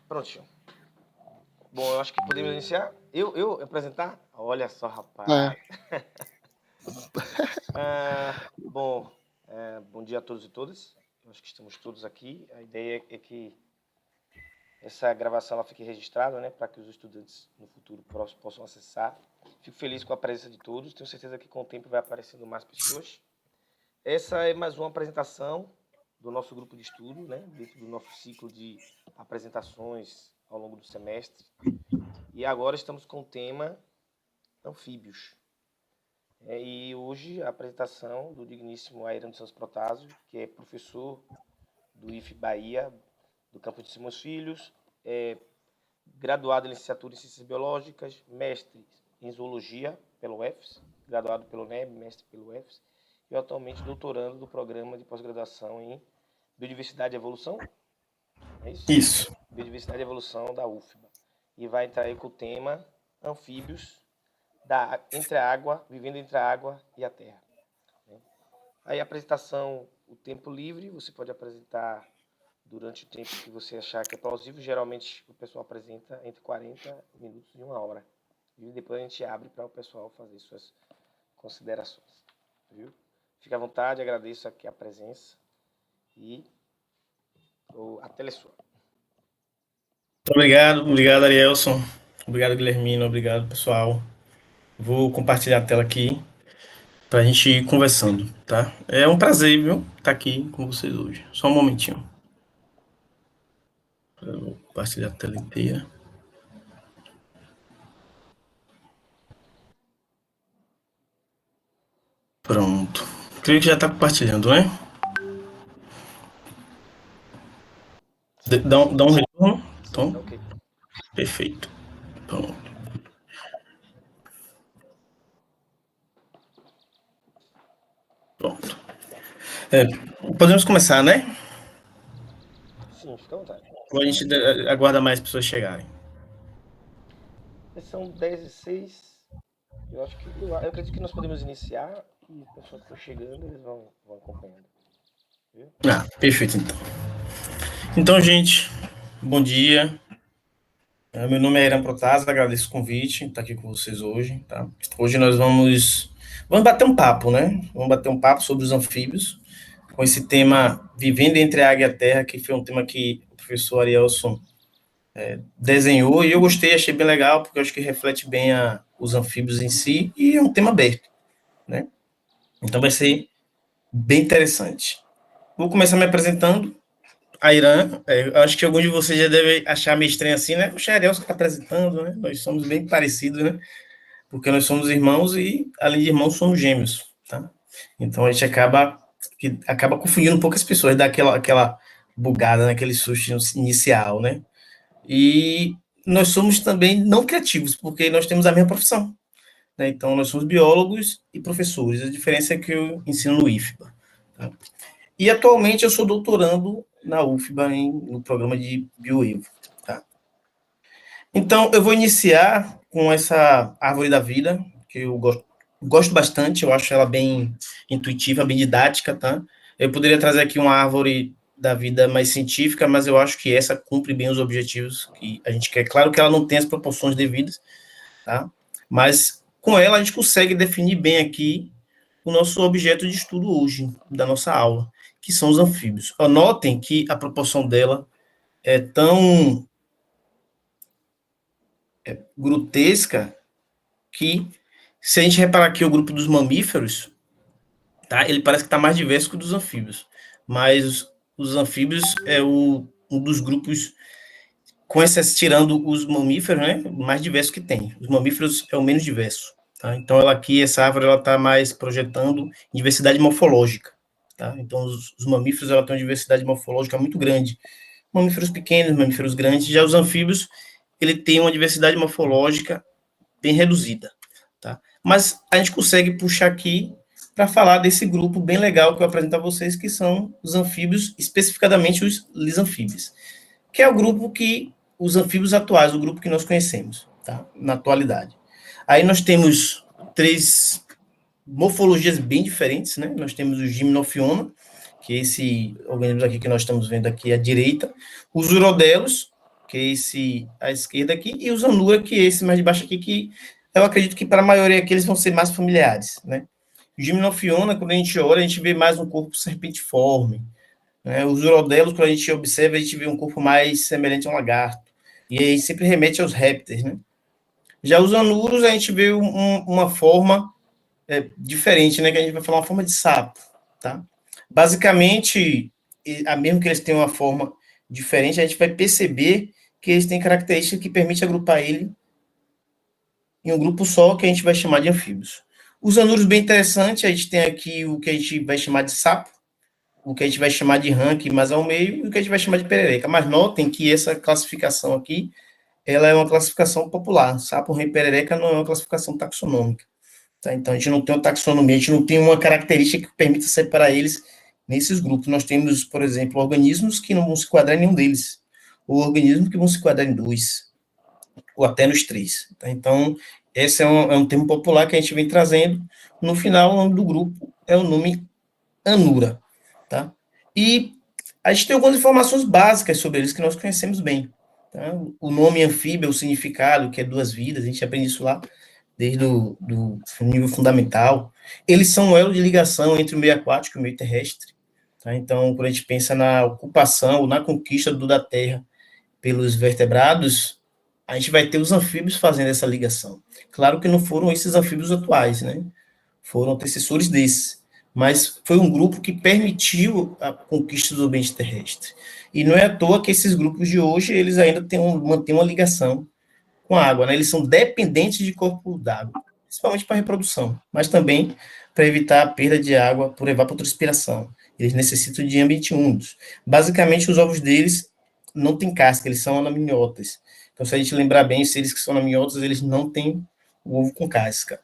Prontinho. Bom, eu acho que podemos iniciar. Eu apresentar? Olha só, rapaz. Bom, bom dia a todos e todas. Eu acho que estamos todos aqui. A ideia é que essa gravação ela fique registrada, né, para que os estudantes no futuro possam acessar. Fico feliz com a presença de todos. Tenho certeza que com o tempo vai aparecendo mais pessoas. Essa é mais uma apresentação do nosso grupo de estudo, né, dentro do nosso ciclo de apresentações ao longo do semestre. E agora estamos com o tema anfíbios. E hoje a apresentação do digníssimo Airano Santos Protásio, que é professor do IF Bahia, do campus de Simões Filhos, graduado em licenciatura em Ciências Biológicas, mestre em Zoologia pelo UFS, graduado pelo NEB, mestre pelo UFS, e atualmente doutorando do programa de pós-graduação em Biodiversidade e Evolução. É isso? Isso. Biodiversidade e Evolução da UFBA. E vai entrar aí com o tema anfíbios vivendo entre a água e a terra. Aí a apresentação, o tempo livre, você pode apresentar durante o tempo que você achar que é plausível. Geralmente o pessoal apresenta entre 40 minutos e 1 hora. E depois a gente abre para o pessoal fazer suas considerações. Viu? Fique à vontade, agradeço aqui a presença e a tela é sua. Obrigado, Arielson. Obrigado, Guilhermino. Obrigado, pessoal. Vou compartilhar a tela aqui para a gente ir conversando, tá? É um prazer, viu, estar aqui com vocês hoje. Só um momentinho. Eu vou compartilhar a tela inteira. Pronto. Creio que já está compartilhando, né? Dá um retorno. Então, Ok. Perfeito. Pronto. Pronto. Podemos começar, né? Sim, fica à vontade. Ou a gente aguarda mais pessoas chegarem? São 10h06. Eu acredito que nós podemos iniciar e o pessoal que for chegando, eles vão acompanhando. Viu? Perfeito, então. Então, gente, bom dia. Meu nome é Airano Protásio, agradeço o convite, estar aqui com vocês hoje, tá? Hoje nós vamos bater um papo, né? Vamos bater um papo sobre os anfíbios, com esse tema Vivendo entre a Água e a Terra, que foi um tema que o professor Arielson desenhou, e eu gostei, achei bem legal, porque eu acho que reflete bem os anfíbios em si, e é um tema aberto, né? Então vai ser bem interessante. Vou começar me apresentando. Airano, acho que alguns de vocês já devem achar meio estranho assim, né? O Arielson está apresentando, né? Nós somos bem parecidos, né? Porque nós somos irmãos e, além de irmãos, somos gêmeos, tá? Então a gente acaba confundindo um pouco as pessoas, dá aquela bugada, naquele susto inicial, né? E nós somos também não criativos, porque nós temos a mesma profissão, né? Então nós somos biólogos e professores. A diferença é que eu ensino no IFBA, tá? E atualmente eu sou doutorando na UFBA no programa de Bioevo, tá? Então eu vou iniciar com essa árvore da vida, que eu gosto bastante, eu acho ela bem intuitiva, bem didática, tá? Eu poderia trazer aqui uma árvore da vida mais científica, mas eu acho que essa cumpre bem os objetivos que a gente quer. Claro que ela não tem as proporções devidas, tá? Mas com ela a gente consegue definir bem aqui o nosso objeto de estudo hoje, da nossa aula, que são os anfíbios. Notem que a proporção dela é tão grotesca que, se a gente reparar aqui o grupo dos mamíferos, tá? Ele parece que está mais diverso que o dos anfíbios. Mas os anfíbios é um dos grupos, com excesso, tirando os mamíferos, né, mais diverso que tem. Os mamíferos é o menos diverso. Tá? Então, essa árvore está mais projetando diversidade morfológica. Tá? Então, os mamíferos ela tem uma diversidade morfológica muito grande. Mamíferos pequenos, mamíferos grandes. Já os anfíbios, ele tem uma diversidade morfológica bem reduzida. Tá? Mas a gente consegue puxar aqui para falar desse grupo bem legal que eu apresento a vocês, que são os anfíbios, especificadamente os lisanfíbios, que é o grupo que, os anfíbios atuais, o grupo que nós conhecemos, tá? Na atualidade. Aí nós temos 3 morfologias bem diferentes, né? Nós temos o Gymnophiona, que é esse organismo aqui que nós estamos vendo aqui à direita, os urodelos, que é esse à esquerda aqui, e o Zanura, que é esse mais de baixo aqui, que eu acredito que para a maioria aqui eles vão ser mais familiares, né? O Gimnophiona, quando a gente olha, a gente vê mais um corpo serpentiforme, né? Os urodelos, quando a gente observa, a gente vê um corpo mais semelhante a um lagarto, e aí sempre remete aos répteis, né? Já os anuros, a gente vê uma forma diferente, né? Que a gente vai falar uma forma de sapo, tá? Basicamente, mesmo que eles tenham uma forma diferente, a gente vai perceber que eles têm características que permitem agrupar ele em um grupo só, que a gente vai chamar de anfíbios. Os anuros, bem interessante, a gente tem aqui o que a gente vai chamar de sapo, o que a gente vai chamar de rank mais ao meio, e o que a gente vai chamar de perereca. Mas notem que essa classificação aqui, ela é uma classificação popular. Sapo, rank e perereca não é uma classificação taxonômica. Tá? Então, a gente não tem uma taxonomia, a gente não tem uma característica que permita separar eles nesses grupos. Nós temos, por exemplo, organismos que não vão se enquadrar em nenhum deles, ou organismos que vão se enquadrar em dois, ou até nos três. Tá? Então, esse é um termo popular que a gente vem trazendo. No final, o nome do grupo é o nome Anura. Tá? E a gente tem algumas informações básicas sobre eles que nós conhecemos bem. Tá? O nome anfíbio, o significado, que é duas vidas, a gente aprende isso lá desde do nível fundamental. Eles são um elo de ligação entre o meio aquático e o meio terrestre. Tá? Então, quando a gente pensa na ocupação, na conquista da Terra pelos vertebrados, a gente vai ter os anfíbios fazendo essa ligação. Claro que não foram esses anfíbios atuais, né? Foram antecessores desses, mas foi um grupo que permitiu a conquista do ambiente terrestre. E não é à toa que esses grupos de hoje, eles ainda mantêm uma ligação com a água, né? Eles são dependentes de corpo d'água, principalmente para a reprodução, mas também para evitar a perda de água por evapotranspiração. Eles necessitam de ambientes úmidos. Basicamente, os ovos deles não têm casca, eles são anamniotas. Então, se a gente lembrar bem, os seres que são anamniotas, eles não têm o ovo com casca.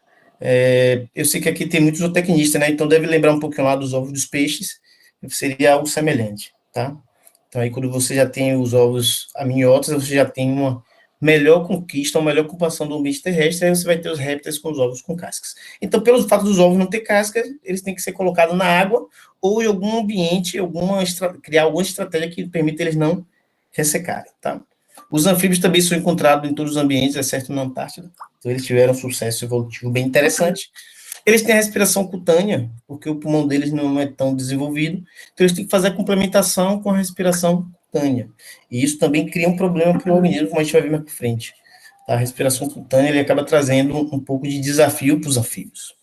Eu sei que aqui tem muitos zootecnistas, né? Então, deve lembrar um pouquinho lá dos ovos dos peixes, seria algo semelhante, tá? Então, aí, quando você já tem os ovos amniotas, você já tem uma melhor conquista, uma melhor ocupação do ambiente terrestre, aí você vai ter os répteis com os ovos com cascas. Então, pelo fato dos ovos não ter cascas, eles têm que ser colocados na água ou em algum ambiente, criar alguma estratégia que permita eles não ressecarem, tá? Os anfíbios também são encontrados em todos os ambientes, exceto na Antártida. Então, eles tiveram um sucesso evolutivo bem interessante. Eles têm a respiração cutânea, porque o pulmão deles não é tão desenvolvido, então eles têm que fazer a complementação com a respiração cutânea. E isso também cria um problema para o organismo, como a gente vai ver mais para frente. A respiração cutânea ele acaba trazendo um pouco de desafio para os anfíbios.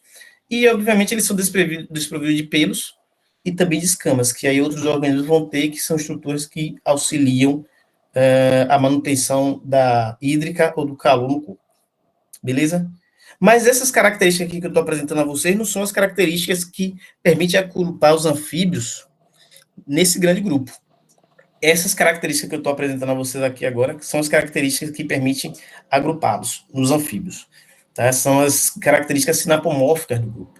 E, obviamente, eles são desprovidos de pelos e também de escamas, que aí outros organismos vão ter, que são estruturas que auxiliam a manutenção da hídrica ou do calor no corpo. Beleza? Mas essas características aqui que eu estou apresentando a vocês não são as características que permitem agrupar os anfíbios nesse grande grupo. Essas características que eu estou apresentando a vocês aqui agora são as características que permitem agrupá-los nos anfíbios. Tá? São as características sinapomórficas do grupo.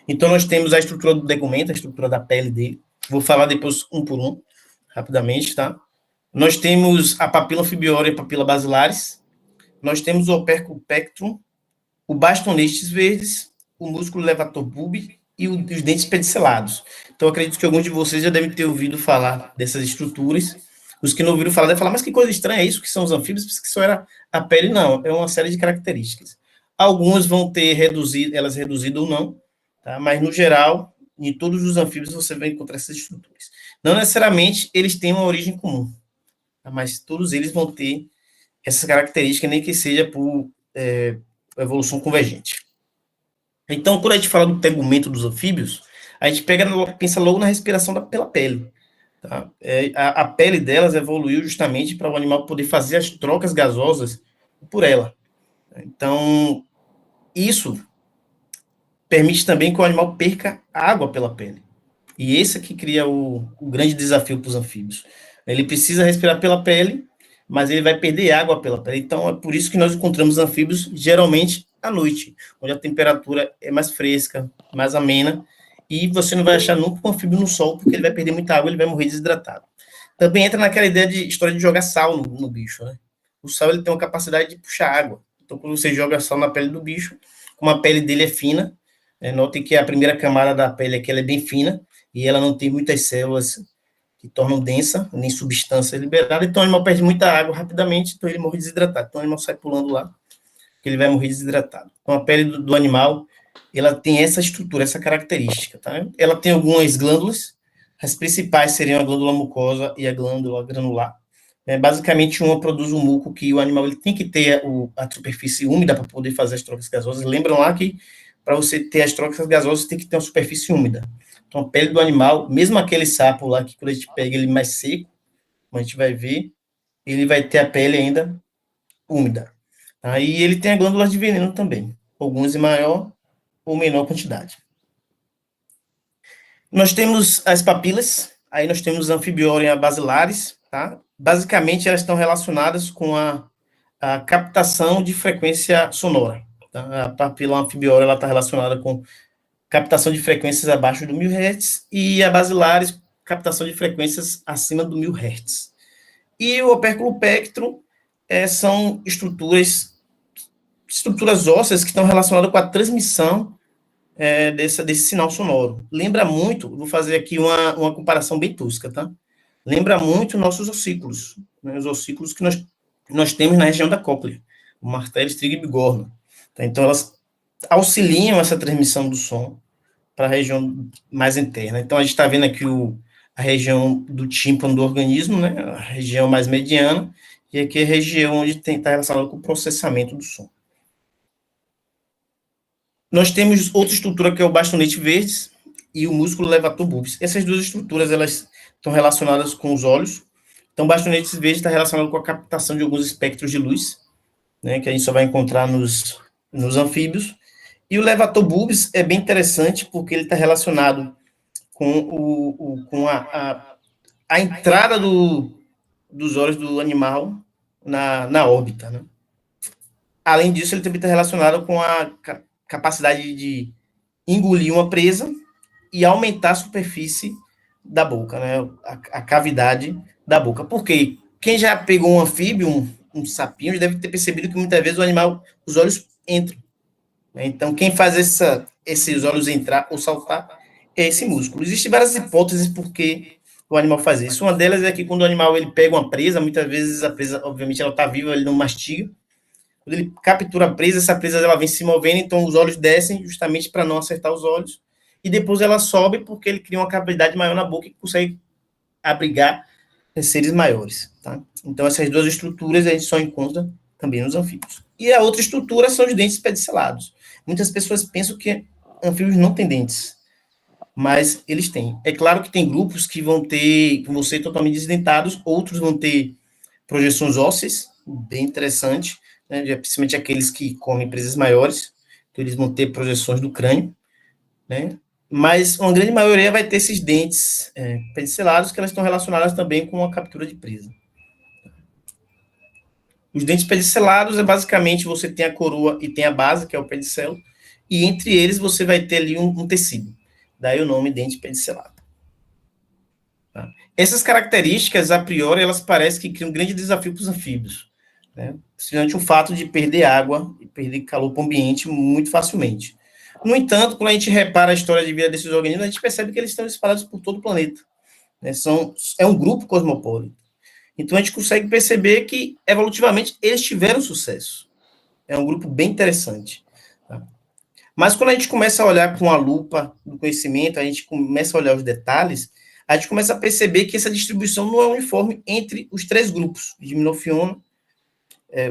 Então, nós temos a estrutura do tegumento, a estrutura da pele dele. Vou falar depois um por um, rapidamente, tá? Nós temos a papila anfibiória e a papila basilares. Nós temos o operculum pectrum, o bastonestes verdes, o músculo levator bulbi e os dentes pedicelados. Então, acredito que alguns de vocês já devem ter ouvido falar dessas estruturas. Os que não ouviram falar devem falar, mas que coisa estranha é isso, que são os anfíbios, que só era a pele. Não, é uma série de características. Algumas vão ter elas reduzidas ou não, tá? Mas, no geral, em todos os anfíbios você vai encontrar essas estruturas. Não necessariamente eles têm uma origem comum, tá? Mas todos eles vão ter essa característica, nem que seja por evolução convergente. Então, quando a gente fala do tegumento dos anfíbios, a gente pensa logo na respiração pela pele. Tá? A pele delas evoluiu justamente para o animal poder fazer as trocas gasosas por ela. Então, isso permite também que o animal perca água pela pele. E esse aqui cria o grande desafio para os anfíbios. Ele precisa respirar pela pele, mas ele vai perder água pela pele. Então, é por isso que nós encontramos anfíbios, geralmente, à noite, onde a temperatura é mais fresca, mais amena, e você não vai achar nunca um anfíbio no sol, porque ele vai perder muita água, ele vai morrer desidratado. Também entra naquela história de jogar sal no bicho, né? O sal, ele tem uma capacidade de puxar água. Então, quando você joga sal na pele do bicho, como a pele dele é fina, notem que a primeira camada da pele aqui, ela é bem fina, e ela não tem muitas células que tornam densa, nem substância liberada, então o animal perde muita água rapidamente, então ele morre desidratado. Então o animal sai pulando lá, que ele vai morrer desidratado. Então a pele do animal, ela tem essa estrutura, essa característica, tá? Ela tem algumas glândulas, as principais seriam a glândula mucosa e a glândula granular. Basicamente, uma produz o muco que o animal ele tem que ter a superfície úmida para poder fazer as trocas gasosas. Lembram lá que para você ter as trocas gasosas tem que ter uma superfície úmida. Então, a pele do animal, mesmo aquele sapo lá que quando a gente pega ele mais seco, como a gente vai ver, ele vai ter a pele ainda úmida. Aí ele tem a glândula de veneno também, alguns em maior ou menor quantidade. Nós temos as papilas, aí nós temos Amphibiorhea basilares, tá? Basicamente, elas estão relacionadas com a captação de frequência sonora. Tá? A papila Amphibiorhea ela está relacionada com captação de frequências abaixo do 1000 Hz e a basilares, captação de frequências acima do 1000 Hz. E o opérculo pectro são estruturas ósseas que estão relacionadas com a transmissão desse sinal sonoro. Lembra muito, vou fazer aqui uma comparação bem tosca, tá? Lembra muito nossos ossículos, né? Os ossículos que nós temos na região da cóclea, o martelo, estriga e bigorna. Tá? Então, elas auxiliam essa transmissão do som para a região mais interna. Então, a gente está vendo aqui a região do tímpano do organismo, né? A região mais mediana, e aqui a região onde está relacionada com o processamento do som. Nós temos outra estrutura que é o bastonete verde e o músculo levator bulbis. Essas duas estruturas, elas estão relacionadas com os olhos. Então, o bastonete verde está relacionado com a captação de alguns espectros de luz, né, que a gente só vai encontrar nos anfíbios. E o levator bulbis é bem interessante porque ele está relacionado com a entrada dos olhos do animal na órbita, né? Além disso, ele também está relacionado com a capacidade de engolir uma presa e aumentar a superfície da boca, né? A cavidade da boca. Porque quem já pegou um anfíbio, um sapinho, já deve ter percebido que muitas vezes o animal, os olhos entram. Né? Então, quem faz esses olhos entrar ou saltar é esse músculo. Existem várias hipóteses por que o animal faz isso. Uma delas é que quando o animal ele pega uma presa, muitas vezes a presa, obviamente, ela está viva, ele não mastiga. Quando ele captura a presa, essa presa ela vem se movendo, então os olhos descem justamente para não acertar os olhos, e depois ela sobe porque ele cria uma cavidade maior na boca e consegue abrigar seres maiores. Tá? Então essas duas estruturas a gente só encontra também nos anfíbios. E a outra estrutura são os dentes pedicelados. Muitas pessoas pensam que anfíbios não têm dentes, mas eles têm. É claro que tem grupos que vão ser totalmente desdentados, outros vão ter projeções ósseas, bem interessante, né, principalmente aqueles que comem presas maiores, então eles vão ter projeções do crânio, né, mas uma grande maioria vai ter esses dentes pedicelados, que elas estão relacionadas também com a captura de presa. Os dentes pedicelados basicamente você tem a coroa e tem a base, que é o pedicelo, e entre eles você vai ter ali um tecido, daí o nome dente pedicelado. Tá? Essas características, a priori, elas parecem que criam um grande desafio para os anfíbios, né? Principalmente o fato de perder água e perder calor para o ambiente muito facilmente. No entanto, quando a gente repara a história de vida desses organismos, a gente percebe que eles estão espalhados por todo o planeta. Né? É um grupo cosmopolita. Então, a gente consegue perceber que, evolutivamente, eles tiveram sucesso. É um grupo bem interessante. Tá? Mas, quando a gente começa a olhar com a lupa do conhecimento, a gente começa a olhar os detalhes, a gente começa a perceber que essa distribuição não é uniforme entre os três grupos, Gymnophiona,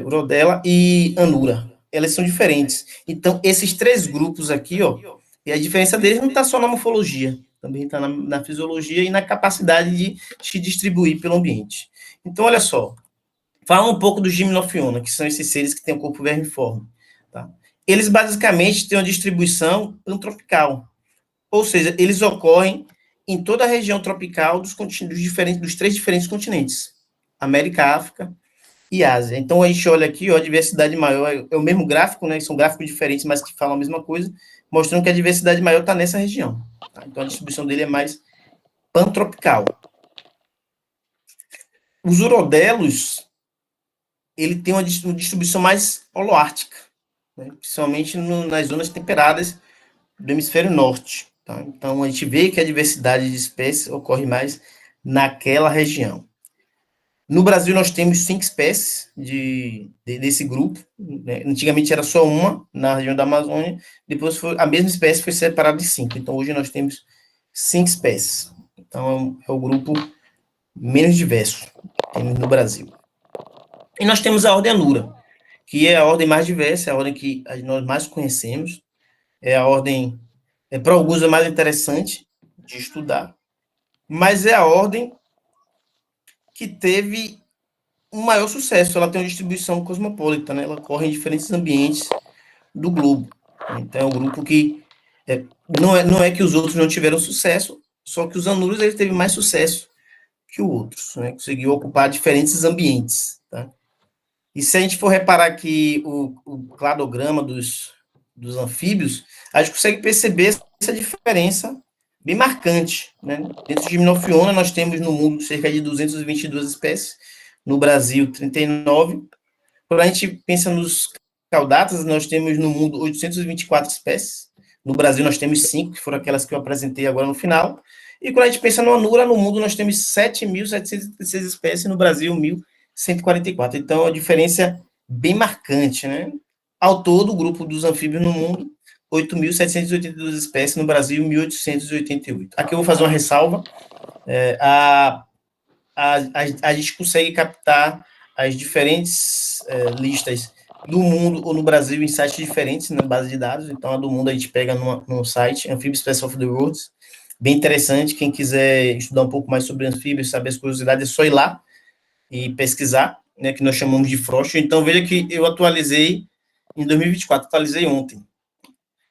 Urodela e Anura. Elas são diferentes. Então, esses três grupos aqui, ó, e a diferença deles não está só na morfologia, também está na fisiologia e na capacidade de se distribuir pelo ambiente. Então, olha só, fala um pouco dos Gymnophiona, que são esses seres que têm o corpo vermiforme. Tá? Eles, basicamente, têm uma distribuição pantropical, ou seja, eles ocorrem em toda a região tropical dos três diferentes continentes, América, África e Ásia. Então, a gente olha aqui, ó, a diversidade maior é o mesmo gráfico, né? São gráficos diferentes, mas que falam a mesma coisa, mostrando que a diversidade maior está nessa região. Tá? Então, a distribuição dele é mais pantropical. Os urodelos, ele tem uma distribuição mais holoártica, né? Principalmente nas zonas temperadas do hemisfério norte. Tá? Então, a gente vê que a diversidade de espécies ocorre mais naquela região. No Brasil, nós temos 5 espécies desse grupo. Né? Antigamente era só uma, na região da Amazônia. Depois, a mesma espécie foi separada em 5. Então, hoje nós temos 5 espécies. Então, é o grupo menos diverso que temos no Brasil. E nós temos a ordem Anura, que é a ordem mais diversa, é a ordem que nós mais conhecemos. É a ordem, para alguns, é mais interessante de estudar. Mas é a ordem que teve um maior sucesso. Ela tem uma distribuição cosmopolita, né? Ela corre em diferentes ambientes do globo. Então, é um grupo que não é que os outros não tiveram sucesso, só que os Anuros ele teve mais sucesso que os outros, né? Conseguiu ocupar diferentes ambientes, tá? E se a gente for reparar que o cladograma dos anfíbios, a gente consegue perceber essa diferença bem marcante, né? Dentro de Gimnofiona, nós temos no mundo cerca de 222 espécies, no Brasil, 39. Quando a gente pensa nos caudatas, nós temos no mundo 824 espécies. No Brasil, nós temos 5, que foram aquelas que eu apresentei agora no final. E quando a gente pensa no Anura, no mundo nós temos 7.736 espécies, no Brasil, 1.144. Então, é uma diferença bem marcante, né? Ao todo, o grupo dos anfíbios no mundo, 8.782 espécies, no Brasil, 1.888. Aqui eu vou fazer uma ressalva. A gente consegue captar as diferentes listas do mundo ou no Brasil em sites diferentes, na base de dados. Então, a do mundo a gente pega no site Amphibious Species of the World, bem interessante. Quem quiser estudar um pouco mais sobre anfíbios, saber as curiosidades, é só ir lá e pesquisar, né, que nós chamamos de frost. Então, veja que eu atualizei em 2024, atualizei ontem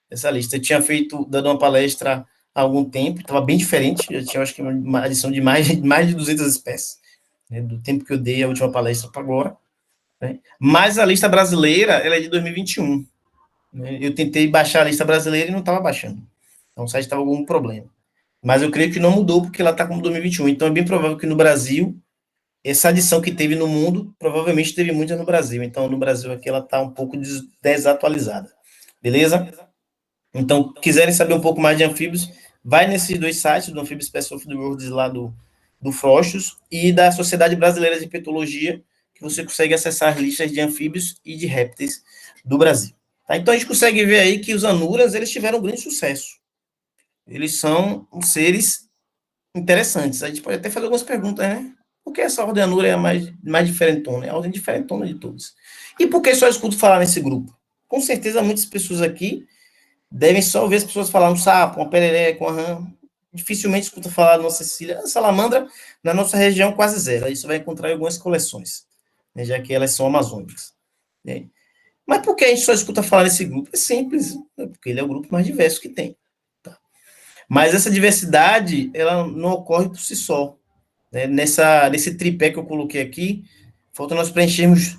essa lista. Eu tinha dado uma palestra há algum tempo, estava bem diferente, já tinha, acho que, uma adição de mais de 200 espécies, né, do tempo que eu dei a última palestra para agora. Né? Mas a lista brasileira, ela é de 2021. Né? Eu tentei baixar a lista brasileira e não estava baixando. Então, o site estava com algum problema. Mas eu creio que não mudou, porque ela está como 2021. Então, é bem provável que no Brasil, essa adição que teve no mundo, provavelmente teve muita no Brasil. Então, no Brasil aqui, ela está um pouco desatualizada. Beleza? Então, quiserem saber um pouco mais de anfíbios, vai nesses 2 sites, do Amphibious Species of the World, lá do Frostos, e da Sociedade Brasileira de Petologia, que você consegue acessar as listas de anfíbios e de répteis do Brasil. Tá? Então, a gente consegue ver aí que os anuras, eles tiveram um grande sucesso. Eles são seres interessantes. A gente pode até fazer algumas perguntas, né? Por que essa ordem anura é a mais diferentona? É a ordem diferentona de todas. E por que só escuto falar nesse grupo? Com certeza, muitas pessoas aqui devem só ouvir as pessoas falar um sapo, uma perereca, uma rã. Dificilmente escuta falar de uma Cecília. A salamandra, na nossa região, quase zero. Aí você vai encontrar em algumas coleções, né, já que elas são amazônicas. Né? Mas por que a gente só escuta falar desse grupo? É simples, né? Porque ele é o grupo mais diverso que tem. Tá? Mas essa diversidade, ela não ocorre por si só. Né? Nesse tripé que eu coloquei aqui, falta nós preenchermos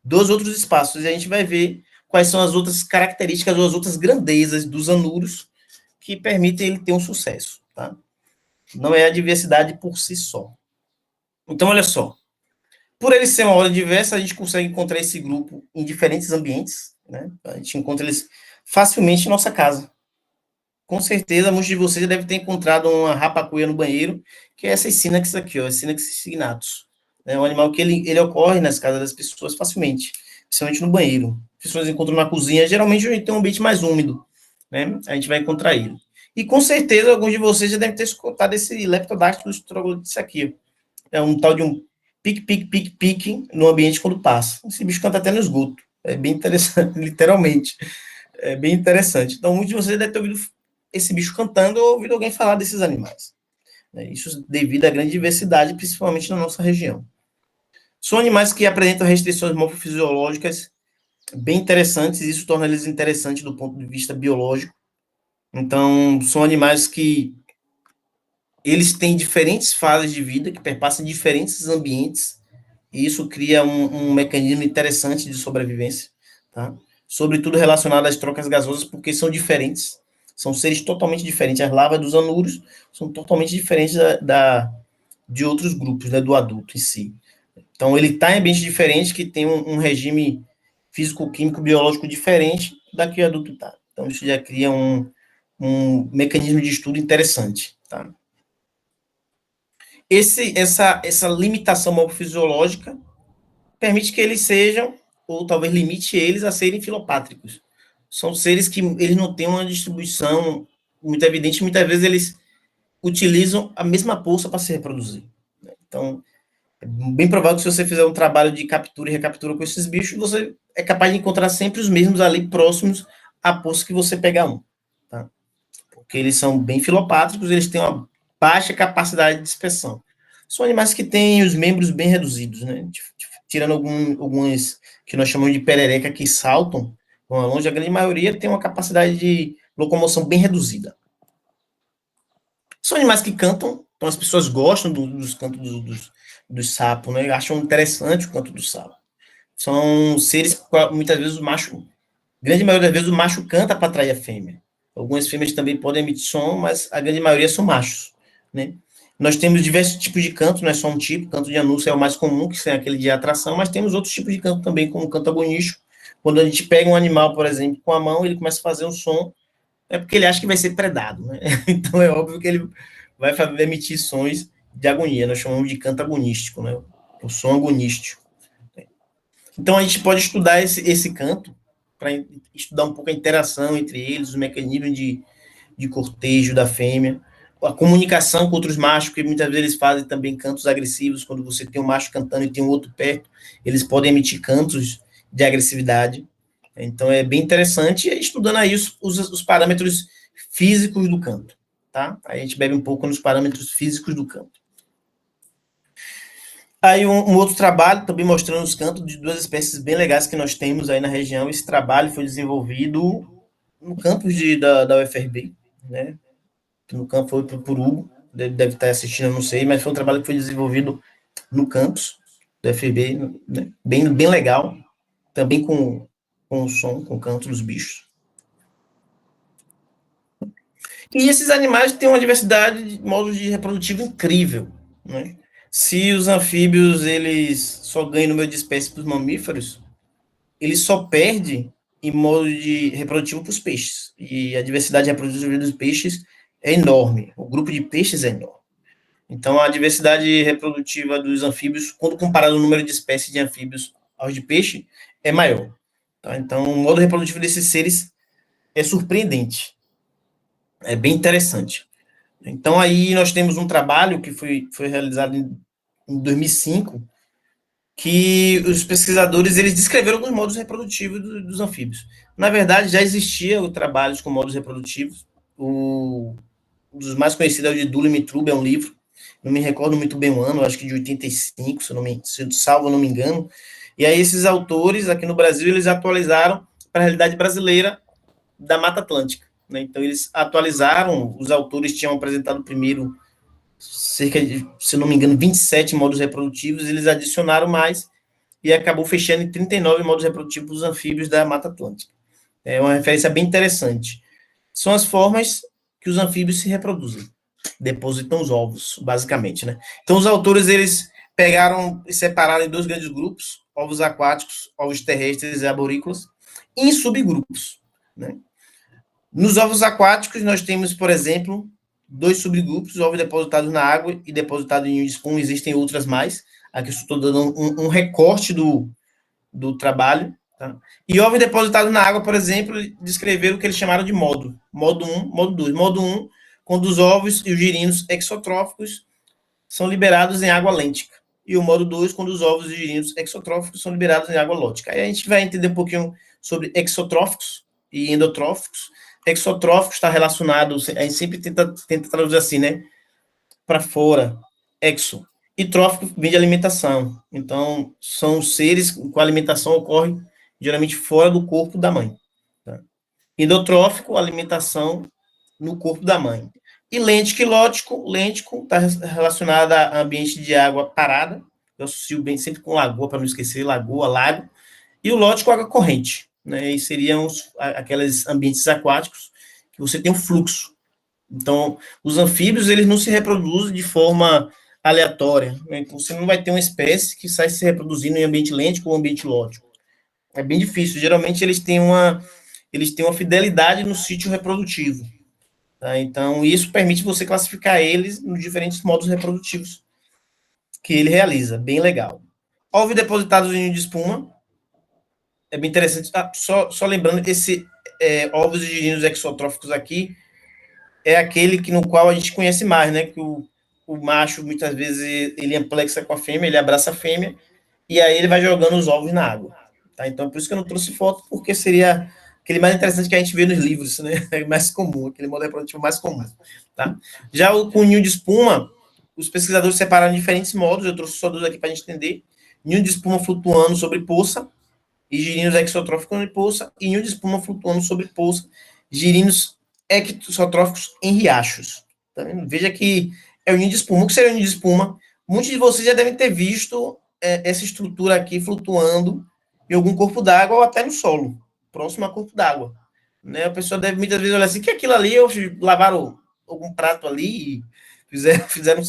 2 outros espaços, e a gente vai ver quais são as outras características ou as outras grandezas dos anuros que permitem ele ter um sucesso, tá? Não é a diversidade por si só. Então, olha só, por ele ser uma ordem diversa, a gente consegue encontrar esse grupo em diferentes ambientes, né? A gente encontra eles facilmente em nossa casa. Com certeza, muitos de vocês já devem ter encontrado uma rapacuia no banheiro, que é essa Synax aqui, ó, Synax signatus. É um animal que ele ocorre nas casas das pessoas facilmente, principalmente no banheiro. As pessoas encontram na cozinha, geralmente a gente tem um ambiente mais úmido, né? A gente vai encontrar ele. E com certeza alguns de vocês já devem ter escutado esse Leptodactylus troglodytes aqui. É um tal de um pique no ambiente quando passa. Esse bicho canta até no esgoto. É bem interessante, literalmente. É bem interessante. Então, muitos de vocês devem ter ouvido esse bicho cantando ou ouvido alguém falar desses animais. Isso devido à grande diversidade, principalmente na nossa região. São animais que apresentam restrições morfofisiológicas bem interessantes, e isso torna eles interessantes do ponto de vista biológico. Então, são animais que eles têm diferentes fases de vida, que perpassam diferentes ambientes, e isso cria um mecanismo interessante de sobrevivência, tá? Sobretudo relacionado às trocas gasosas, porque são diferentes, são seres totalmente diferentes. As larvas dos anuros são totalmente diferentes de outros grupos, né, do adulto em si. Então, ele está em ambiente diferente, que tem um regime físico-químico biológico diferente da que o adulto está. Então, isso já cria um mecanismo de estudo interessante, tá? essa limitação morfofisiológica permite que eles sejam, ou talvez limite eles a serem filopátricos. São seres que eles não têm uma distribuição muito evidente, muitas vezes eles utilizam a mesma bolsa para se reproduzir. Então, é bem provável que se você fizer um trabalho de captura e recaptura com esses bichos, você é capaz de encontrar sempre os mesmos ali próximos à poça que você pegar um. Tá? Porque eles são bem filopátricos, eles têm uma baixa capacidade de dispersão. São animais que têm os membros bem reduzidos, né? Tirando alguns que nós chamamos de perereca que saltam, vão longe, a grande maioria tem uma capacidade de locomoção bem reduzida. São animais que cantam, então as pessoas gostam dos cantos dos sapos, né? Acham interessante o canto do sapo. São seres, muitas vezes, o macho, grande maioria das vezes, o macho canta para atrair a fêmea. Algumas fêmeas também podem emitir som, mas a grande maioria são machos, né? Nós temos diversos tipos de canto, não é só um tipo, canto de anúncio é o mais comum, que é aquele de atração, mas temos outros tipos de canto também, como o canto agonístico. Quando a gente pega um animal, por exemplo, com a mão, ele começa a fazer um som, é porque ele acha que vai ser predado, né? Então é óbvio que ele vai emitir sons de agonia, nós chamamos de canto agonístico, né? O som agonístico. Então a gente pode estudar esse canto, para estudar um pouco a interação entre eles, os mecanismos de cortejo da fêmea, a comunicação com outros machos, que muitas vezes eles fazem também cantos agressivos, quando você tem um macho cantando e tem um outro perto, eles podem emitir cantos de agressividade. Então é bem interessante, estudando aí os parâmetros físicos do canto, tá? Aí a gente bebe um pouco nos parâmetros físicos do canto. Aí um outro trabalho, também mostrando os cantos de duas espécies bem legais que nós temos aí na região. Esse trabalho foi desenvolvido no campus da UFRB, né? No campo foi por Hugo, deve estar assistindo, eu não sei, mas foi um trabalho que foi desenvolvido no campus da UFRB, né? Bem legal, também com o som, com o canto dos bichos. E esses animais têm uma diversidade de modos de reprodutivo incrível, né? Se os anfíbios eles só ganham número de espécies para os mamíferos, eles só perdem em modo de reprodutivo para os peixes. E a diversidade reprodutiva dos peixes é enorme. O grupo de peixes é enorme. Então, a diversidade reprodutiva dos anfíbios, quando comparado o número de espécies de anfíbios aos de peixe, é maior. Tá? Então, o modo reprodutivo desses seres é surpreendente. É bem interessante. Então, aí nós temos um trabalho que foi realizado em 2005, que os pesquisadores eles descreveram alguns modos reprodutivos dos anfíbios. Na verdade, já existia trabalhos com modos reprodutivos. Um dos mais conhecidos é o de Dulem e Trube, é um livro, não me recordo muito bem o ano, acho que de 85, se salvo não me engano. E aí esses autores, aqui no Brasil, eles atualizaram para a realidade brasileira da Mata Atlântica. Né? Então, eles atualizaram, os autores tinham apresentado primeiro cerca de, se não me engano, 27 modos reprodutivos, eles adicionaram mais e acabou fechando em 39 modos reprodutivos dos anfíbios da Mata Atlântica. É uma referência bem interessante. São as formas que os anfíbios se reproduzem, depositam os ovos, basicamente, né? Então, os autores, eles pegaram e separaram em dois grandes grupos, ovos aquáticos, ovos terrestres e arborícolas, em subgrupos, né? Nos ovos aquáticos, nós temos, por exemplo, dois subgrupos, ovos depositados na água e depositados em espuma, existem outras mais. Aqui eu estou dando um recorte do trabalho. Tá? E ovos depositados na água, por exemplo, descreveram o que eles chamaram de módulo. Módulo 1, módulo 2. Módulo 1, quando os ovos e os girinos exotróficos são liberados em água lêntica. E o módulo 2, quando os ovos e os girinos exotróficos são liberados em água lótica. Aí a gente vai entender um pouquinho sobre exotróficos e endotróficos. Exotrófico está relacionado, a gente sempre tenta traduzir assim, né? Para fora, exo. E trófico vem de alimentação. Então, são seres com a alimentação ocorre geralmente fora do corpo da mãe. Tá? Endotrófico, alimentação no corpo da mãe. E lêntico e lótico, lêntico está relacionado a ambiente de água parada. Eu associo bem sempre com lagoa, para não esquecer, lagoa, lago. E o lótico, água corrente. Né, e seriam aqueles ambientes aquáticos que você tem um fluxo. Então, os anfíbios, eles não se reproduzem de forma aleatória. Né? Então, você não vai ter uma espécie que sai se reproduzindo em ambiente lêntico ou ambiente lótico. É bem difícil. Geralmente, eles têm uma fidelidade no sítio reprodutivo. Tá? Então, isso permite você classificar eles nos diferentes modos reprodutivos que ele realiza, bem legal. Ovos depositados em ninho de espuma, é bem interessante. Só lembrando que esse ovos de girinos exotróficos aqui é aquele que no qual a gente conhece mais, né? Que o macho, muitas vezes, ele amplexa com a fêmea, ele abraça a fêmea, e aí ele vai jogando os ovos na água. Tá? Então, por isso que eu não trouxe foto, porque seria aquele mais interessante que a gente vê nos livros, né? É mais comum, aquele modo reprodutivo mais comum. Tá? Já o com ninho de espuma, os pesquisadores separaram em diferentes modos, eu trouxe só dois aqui para a gente entender. Ninho de espuma flutuando sobre poça, e girinos exotróficos em poça, e ninho de espuma flutuando sobre poça, girinos exotróficos em riachos. Tá vendo? Veja que é o ninho de espuma. O que seria o ninho de espuma? Muitos de vocês já devem ter visto essa estrutura aqui flutuando em algum corpo d'água ou até no solo, próximo a corpo d'água. Né? A pessoa deve muitas vezes olhar assim, que aquilo ali, ou lavaram algum prato ali e fizeram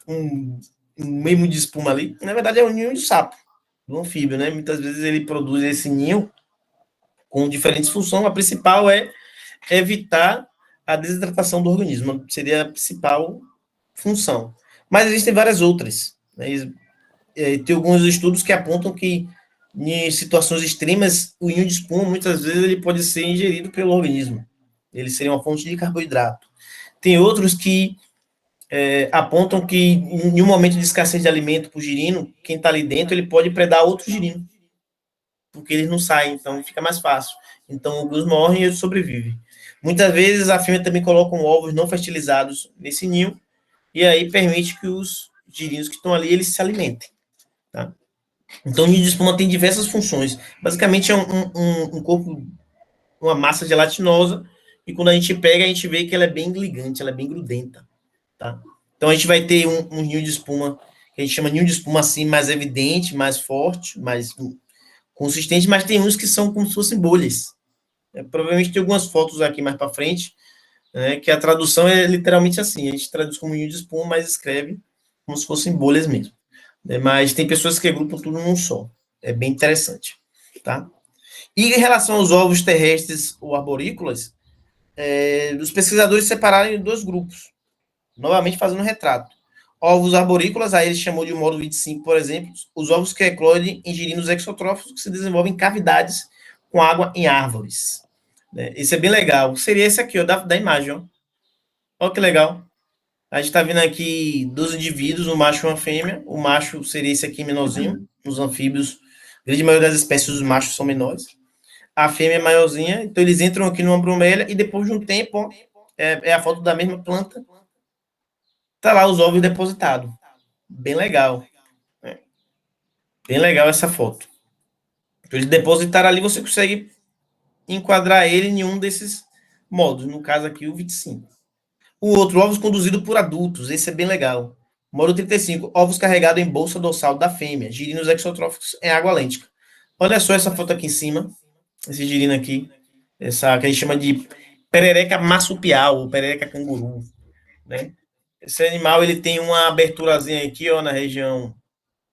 um meio de espuma ali. Na verdade, é um ninho de sapo, do anfíbio, né? Muitas vezes ele produz esse ninho com diferentes funções. A principal é evitar a desidratação do organismo, seria a principal função. Mas existem várias outras. Né? Tem alguns estudos que apontam que em situações extremas, o ninho de espuma, muitas vezes, ele pode ser ingerido pelo organismo. Ele seria uma fonte de carboidrato. Tem outros que apontam que em um momento de escassez de alimento para o girino, quem está ali dentro, ele pode predar outro girino, porque eles não saem, então fica mais fácil. Então, alguns morrem e outros sobrevivem. Muitas vezes, a fêmea também coloca ovos não fertilizados nesse ninho, e aí permite que os girinos que estão ali, eles se alimentem. Tá? Então, o ninho de espuma tem diversas funções. Basicamente, é um corpo, uma massa gelatinosa, e quando a gente pega, a gente vê que ela é bem ligante, ela é bem grudenta. Tá? Então, a gente vai ter um ninho de espuma, que a gente chama ninho de espuma assim, mais evidente, mais forte, mais consistente, mas tem uns que são como se fossem bolhas. Provavelmente tem algumas fotos aqui mais para frente, né, que a tradução é literalmente assim, a gente traduz como ninho de espuma, mas escreve como se fossem bolhas mesmo. Mas tem pessoas que agrupam tudo num só. É bem interessante. Tá? E em relação aos ovos terrestres ou arborícolas, os pesquisadores separaram em dois grupos, novamente fazendo um retrato. Ovos arborícolas, aí ele chamou de modo 25, por exemplo, os ovos que eclodem em girinos exotróficos que se desenvolvem em cavidades com água em árvores. Esse é bem legal. Seria esse aqui, ó, da imagem. Ó. Olha que legal. A gente está vendo aqui dos indivíduos, um macho e uma fêmea. O macho seria esse aqui menorzinho. Nos anfíbios, a grande maioria das espécies, os machos são menores. A fêmea é maiorzinha. Então, eles entram aqui numa bromélia e depois de um tempo, ó, é a foto da mesma planta. Tá lá os ovos depositados. Bem legal. Bem legal essa foto. Então, eles depositaram ali, você consegue enquadrar ele em um desses modos. No caso aqui, o 25. O outro, ovos conduzidos por adultos. Esse é bem legal. Modo 35, ovos carregados em bolsa dorsal da fêmea. Girinos exotróficos em água lêntica. Olha só essa foto aqui em cima. Esse girino aqui. Essa que a gente chama de perereca marsupial, ou perereca canguru. Né? Esse animal, ele tem uma aberturazinha aqui, ó, na região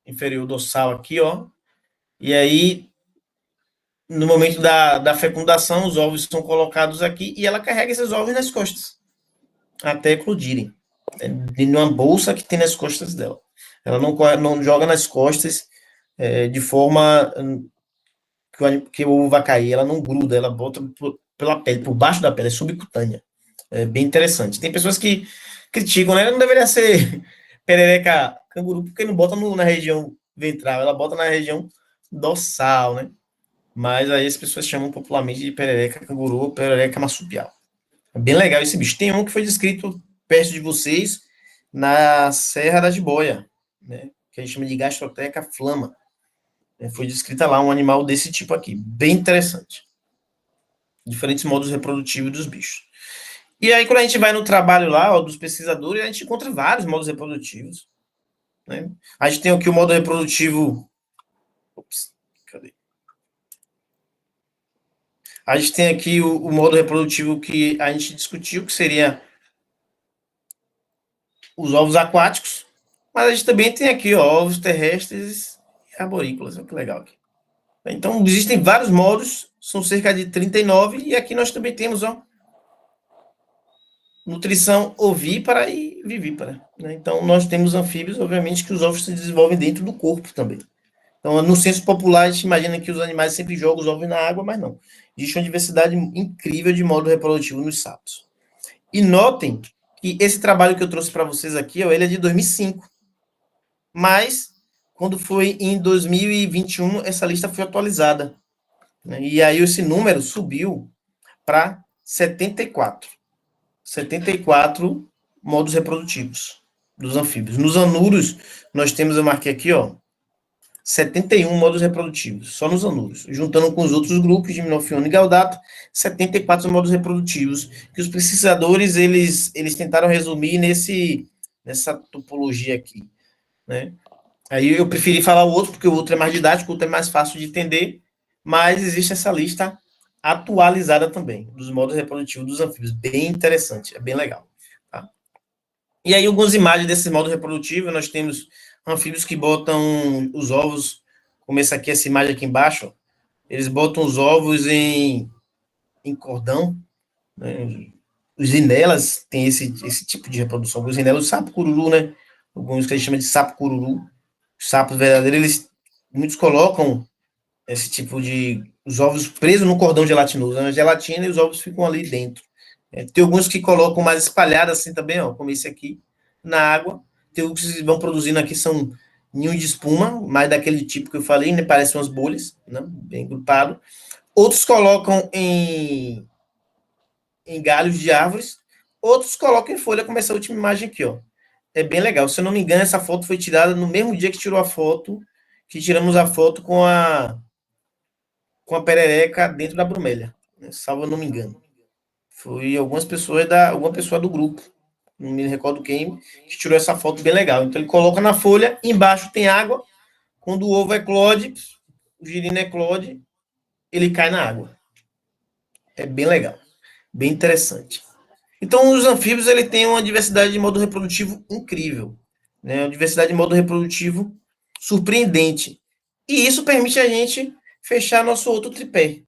inferior dorsal aqui, ó. E aí, no momento da fecundação, os ovos são colocados aqui e ela carrega esses ovos nas costas, até eclodirem. Numa bolsa que tem nas costas dela. Ela não joga nas costas de forma que o ovo vai cair, ela não gruda, ela bota pela pele, por baixo da pele, é subcutânea. É bem interessante. Tem pessoas que criticam, né? Não deveria ser perereca canguru, porque não bota na região ventral, ela bota na região dorsal, né? Mas aí as pessoas chamam popularmente de perereca canguru ou perereca marsupial. É bem legal esse bicho. Tem um que foi descrito perto de vocês na Serra da Jiboia, né? Que a gente chama de Gastroteca flama. Foi descrita lá um animal desse tipo aqui. Bem interessante. Diferentes modos reprodutivos dos bichos. E aí, quando a gente vai no trabalho lá, ó, dos pesquisadores, a gente encontra vários modos reprodutivos. Né? A gente tem aqui o modo reprodutivo. Ops, cadê? A gente tem aqui o modo reprodutivo que a gente discutiu, que seria os ovos aquáticos, mas a gente também tem aqui ó, ovos terrestres e arborícolas. Olha que legal aqui. Então, existem vários modos, são cerca de 39, e aqui nós também temos ó, nutrição ovípara e vivípara, né? Então, nós temos anfíbios, obviamente, que os ovos se desenvolvem dentro do corpo também. Então, no senso popular, a gente imagina que os animais sempre jogam os ovos na água, mas não. Existe uma diversidade incrível de modo reprodutivo nos sapos. E notem que esse trabalho que eu trouxe para vocês aqui, ó, ele é de 2005. Mas, quando foi em 2021, essa lista foi atualizada, né? E aí esse número subiu para 74. 74 modos reprodutivos dos anfíbios. Nos anuros, nós temos, eu marquei aqui, ó, 71 modos reprodutivos, só nos anuros. Juntando com os outros grupos, de Minofiona e Gaudato, 74 modos reprodutivos, que os pesquisadores, eles tentaram resumir nessa topologia aqui, né? Aí eu preferi falar o outro, porque o outro é mais didático, o outro é mais fácil de entender, mas existe essa lista atualizada também, dos modos reprodutivos dos anfíbios. Bem interessante, é bem legal. Tá? E aí, algumas imagens desse modo reprodutivo, nós temos anfíbios que botam os ovos, como essa imagem aqui embaixo, eles botam os ovos em cordão, né? Os rinelas têm esse tipo de reprodução. Os rinelas, o sapo cururu, né? Alguns que a gente chama de sapo cururu, os sapos verdadeiros, muitos colocam esse tipo de os ovos presos no cordão gelatinoso, na gelatina, e os ovos ficam ali dentro. Tem alguns que colocam mais espalhados assim também, ó, como esse aqui, na água. Tem alguns que vão produzindo aqui, são ninhos de espuma, mais daquele tipo que eu falei, né? Parecem umas bolhas, né? Bem grupado. Outros colocam em galhos de árvores, outros colocam em folha, como essa última imagem aqui, ó. É bem legal. Se eu não me engano, essa foto foi tirada no mesmo dia que tirou a foto, que tiramos a foto com a perereca dentro da bromélia, né? Salvo eu não me engano. Foi alguma pessoa do grupo, não me recordo quem, que tirou essa foto bem legal. Então ele coloca na folha, embaixo tem água, quando o ovo eclode, o girino eclode, ele cai na água. É bem legal, bem interessante. Então, os anfíbios ele tem uma diversidade de modo reprodutivo incrível, né? Uma diversidade de modo reprodutivo surpreendente. E isso permite a gente fechar nosso outro tripé,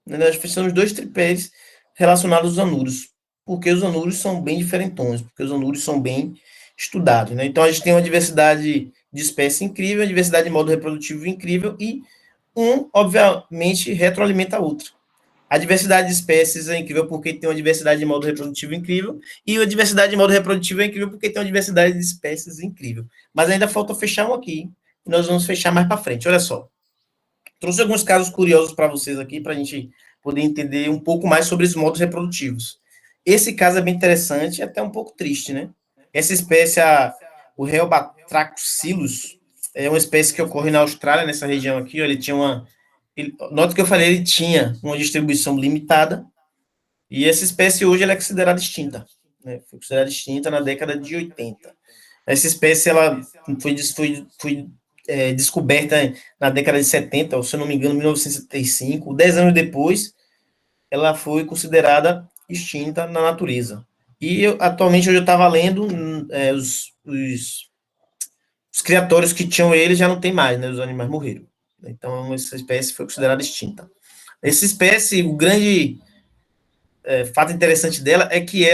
né? Nós fechamos 2 tripés relacionados aos anuros, porque os anuros são bem diferentões, porque os anuros são bem estudados, né? Então, a gente tem uma diversidade de espécie incrível, uma diversidade de modo reprodutivo incrível, e obviamente, retroalimenta a outro. A diversidade de espécies é incrível porque tem uma diversidade de modo reprodutivo incrível, e a diversidade de modo reprodutivo é incrível porque tem uma diversidade de espécies incrível. Mas ainda falta fechar um aqui, e nós vamos fechar mais para frente. Olha só. Trouxe alguns casos curiosos para vocês aqui, para a gente poder entender um pouco mais sobre os modos reprodutivos. Esse caso é bem interessante e até um pouco triste, né? Essa espécie, o Rheobatrachus, é uma espécie que ocorre na Austrália, nessa região aqui. Ó, ele tinha nota que eu falei, ele tinha uma distribuição limitada, e essa espécie hoje ela é considerada extinta, né? Foi considerada extinta na década de 80. Essa espécie ela foi descoberta na década de 70, ou se eu não me engano, 1975. 10 anos depois, ela foi considerada extinta na natureza. E atualmente eu estava lendo os criatórios que tinham ele já não tem mais, né? Os animais morreram. Então, essa espécie foi considerada extinta. Essa espécie, o grande fato interessante dela é que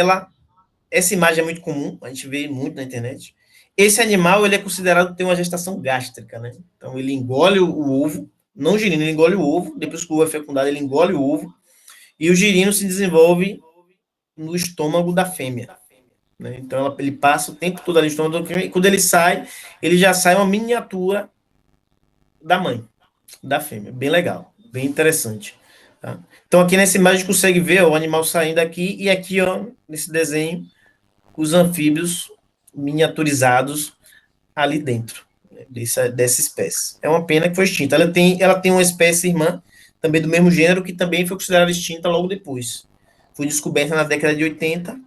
essa imagem é muito comum, a gente vê muito na internet. Esse animal, ele é considerado ter uma gestação gástrica, né? Então, ele engole o ovo, não o girino, ele engole o ovo, depois que o ovo é fecundado, ele engole o ovo, e o girino se desenvolve no estômago da fêmea, né? Então, ele passa o tempo todo ali no estômago da fêmea, e quando ele já sai uma miniatura da mãe, da fêmea. Bem legal, bem interessante. Tá? Então, aqui nessa imagem, a gente consegue ver ó, o animal saindo aqui, e aqui, ó, nesse desenho, os anfíbios miniaturizados ali dentro, né, dessa espécie. É uma pena que foi extinta. Ela tem uma espécie irmã, também do mesmo gênero, que também foi considerada extinta logo depois. Foi descoberta na década de 80,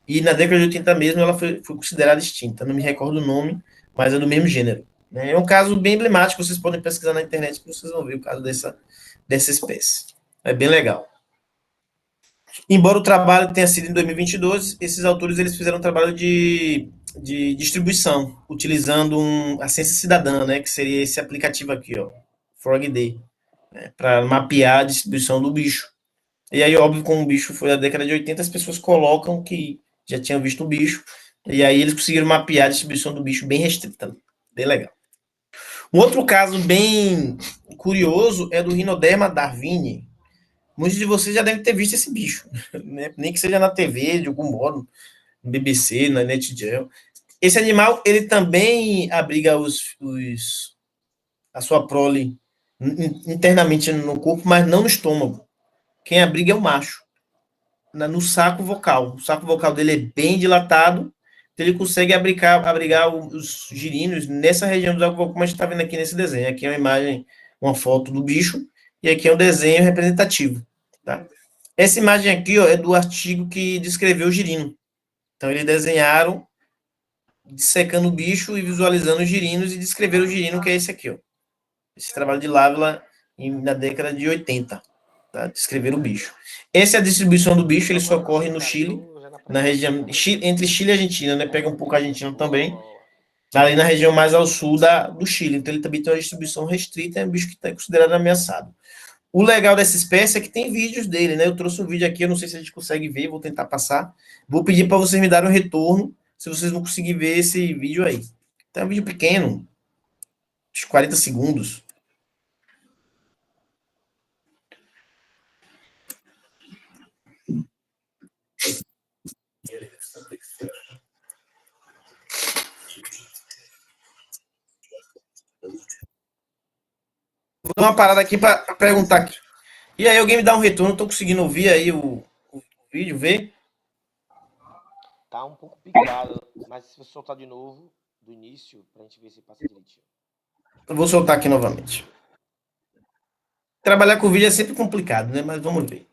e na década de 80 mesmo ela foi considerada extinta. Não me recordo o nome, mas é do mesmo gênero. Né? É um caso bem emblemático, vocês podem pesquisar na internet que vocês vão ver o caso dessa espécie. É bem legal. Embora o trabalho tenha sido em 2022, esses autores eles fizeram um trabalho de distribuição, utilizando a ciência cidadã, né, que seria esse aplicativo aqui, ó, FrogD, né, para mapear a distribuição do bicho. E aí, óbvio, como o bicho foi da década de 80, as pessoas colocam que já tinham visto o bicho, e aí eles conseguiram mapear a distribuição do bicho bem restrita, bem legal. Um outro caso bem curioso é do Rhinoderma darwini. Muitos de vocês já devem ter visto esse bicho, né? Nem que seja na TV, de algum modo, no BBC, na NetGeo. Esse animal, ele também abriga a sua prole internamente no corpo, mas não no estômago. Quem abriga é o macho, no saco vocal. O saco vocal dele é bem dilatado, então ele consegue abrigar os girinos nessa região do saco vocal, como a gente está vendo aqui nesse desenho. Aqui é uma imagem, uma foto do bicho, e aqui é um desenho representativo. Tá? Essa imagem aqui ó, é do artigo que descreveu o girino. Então, eles desenharam, dissecando o bicho e visualizando os girinos, e descreveram o girino, que é esse aqui. Ó. Esse trabalho de Lávila na década de 80. Tá? Descrever o bicho. Essa é a distribuição do bicho, ele só ocorre no Chile, na região entre Chile e Argentina, né? Pega um pouco a Argentina também, ali na região mais ao sul do Chile. Então ele também tem uma distribuição restrita, é um bicho que está considerado ameaçado. O legal dessa espécie é que tem vídeos dele, né? Eu trouxe um vídeo aqui, eu não sei se a gente consegue ver, vou tentar passar. Vou pedir para vocês me darem um retorno, se vocês não conseguirem ver esse vídeo aí. Então é um vídeo pequeno, uns 40 segundos. Vou dar uma parada aqui para perguntar aqui. E aí, alguém me dá um retorno? Estou conseguindo ouvir aí o vídeo, ver? Tá um pouco picado, mas se você soltar de novo, do início, pra gente ver se passa direitinho. Eu vou soltar aqui novamente. Trabalhar com vídeo é sempre complicado, né? Mas vamos ver.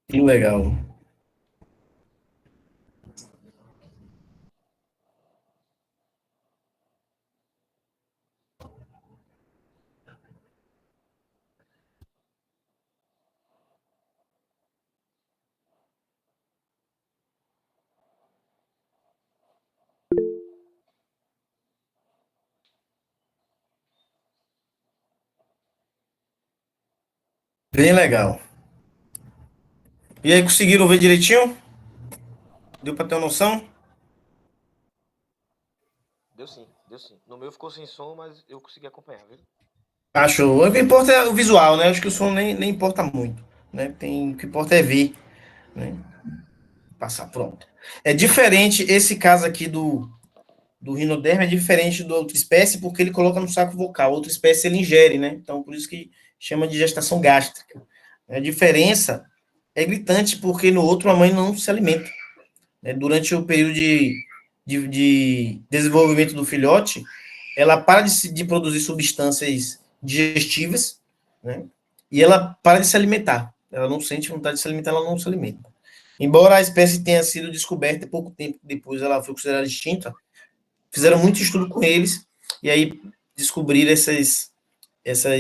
Que legal. Bem legal. E aí, conseguiram ver direitinho? Deu para ter uma noção? Deu sim, deu sim. No meu ficou sem som, mas eu consegui acompanhar, viu? Acho. O que importa é o visual, né? Acho que o som nem importa muito. Né? O que importa é ver. Né? Passar, pronto. É diferente, esse caso aqui do rinoderma é diferente da outra espécie, porque ele coloca no saco vocal. Outra espécie ele ingere, né? Então, por isso que chama de gestação gástrica. A diferença é gritante, porque no outro a mãe não se alimenta. Né? Durante o período de desenvolvimento do filhote, ela para de produzir substâncias digestivas, né? E ela para de se alimentar. Ela não sente vontade de se alimentar, ela não se alimenta. Embora a espécie tenha sido descoberta pouco tempo depois, ela foi considerada extinta, fizeram muito estudo com eles, e aí descobriram essas, essa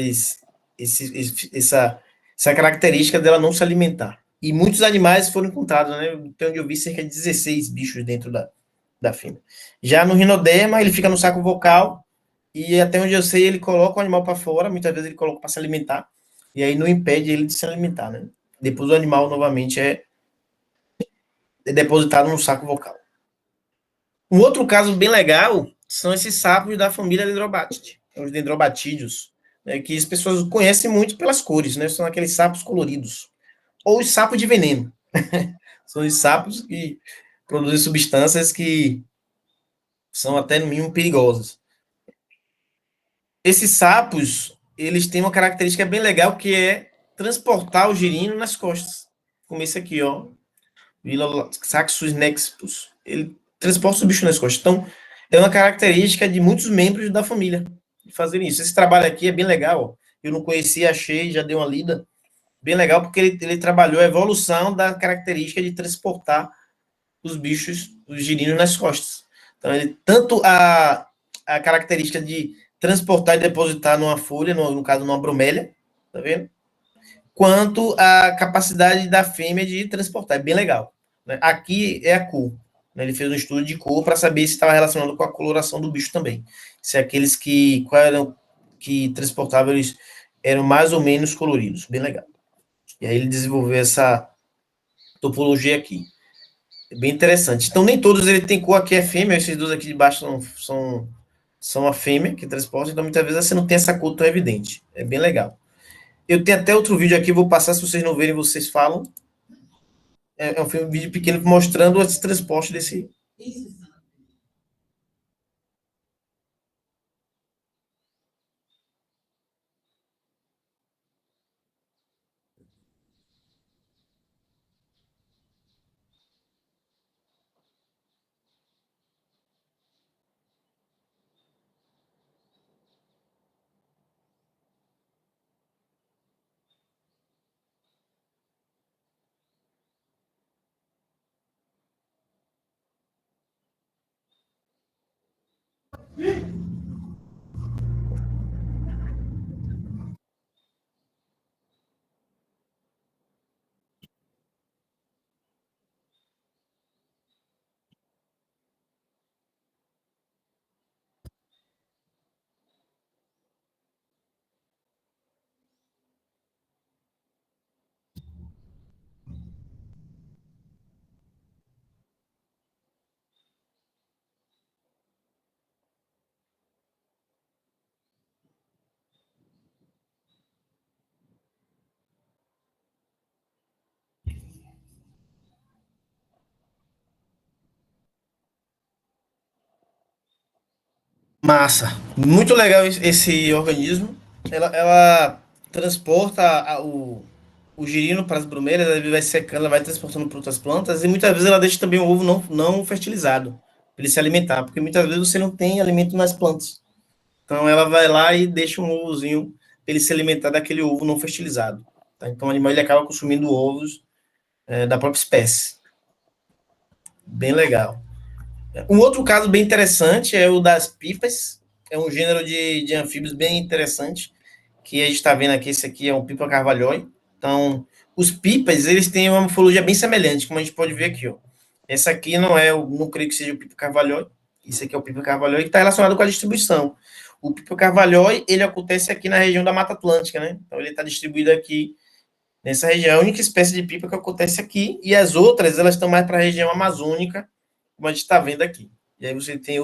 característica dela não se alimentar. E muitos animais foram encontrados, né? Até onde eu vi, cerca de 16 bichos dentro da fêmea. Já no rinoderma, ele fica no saco vocal, e até onde eu sei, ele coloca o animal para fora, muitas vezes ele coloca para se alimentar, e aí não impede ele de se alimentar, né? Depois o animal novamente é depositado no saco vocal. Um outro caso bem legal são esses sapos da família Dendrobatid, os dendrobatídeos, né, que as pessoas conhecem muito pelas cores, né? São aqueles sapos coloridos. Ou os sapos de veneno. São os sapos que produzem substâncias que são até no mínimo perigosas. Esses sapos, eles têm uma característica bem legal que é transportar o girino nas costas. Como esse aqui, ó. Saxus nexus. Ele transporta o bicho nas costas. Então, é uma característica de muitos membros da família fazerem isso. Esse trabalho aqui é bem legal. Ó. Eu não conhecia, achei, já dei uma lida. Bem legal, porque ele trabalhou a evolução da característica de transportar os bichos, os girinos nas costas. Então, ele, tanto a característica de transportar e depositar numa folha, no caso, numa bromélia, tá vendo? Quanto a capacidade da fêmea de transportar. É bem legal. Né? Aqui é a cor. Né? Ele fez um estudo de cor para saber se estava relacionado com a coloração do bicho também. Se aqueles que, eram, que transportavam eles eram mais ou menos coloridos. Bem legal. E aí ele desenvolveu essa topologia aqui. É bem interessante. Então, nem todos ele tem cor, aqui é fêmea, esses dois aqui de baixo são a fêmea que transporta, então muitas vezes você não tem essa cor tão evidente. É bem legal. Eu tenho até outro vídeo aqui, vou passar, se vocês não verem, vocês falam. É um filme, vídeo pequeno mostrando esse transporte desse. Massa. Muito legal esse organismo. Ela transporta o girino para as brumeiras, ele vai secando, ela vai transportando para outras plantas e muitas vezes ela deixa também o ovo não fertilizado para ele se alimentar, porque muitas vezes você não tem alimento nas plantas. Então ela vai lá e deixa um ovozinho para ele se alimentar daquele ovo não fertilizado. Tá? Então o animal ele acaba consumindo ovos da própria espécie. Bem legal. Um outro caso bem interessante é o das pipas. É um gênero de anfíbios bem interessante, que a gente está vendo aqui, esse aqui é um pipa carvalhói. Então, os pipas, eles têm uma morfologia bem semelhante, como a gente pode ver aqui, ó. Essa aqui não creio que seja o pipa carvalhói. Esse aqui é o pipa carvalhói, que está relacionado com a distribuição. O pipa carvalhói, ele acontece aqui na região da Mata Atlântica, né? Então, ele está distribuído aqui nessa região. É a única espécie de pipa que acontece aqui, e as outras, elas estão mais para a região amazônica, como a gente está vendo aqui. E aí você tem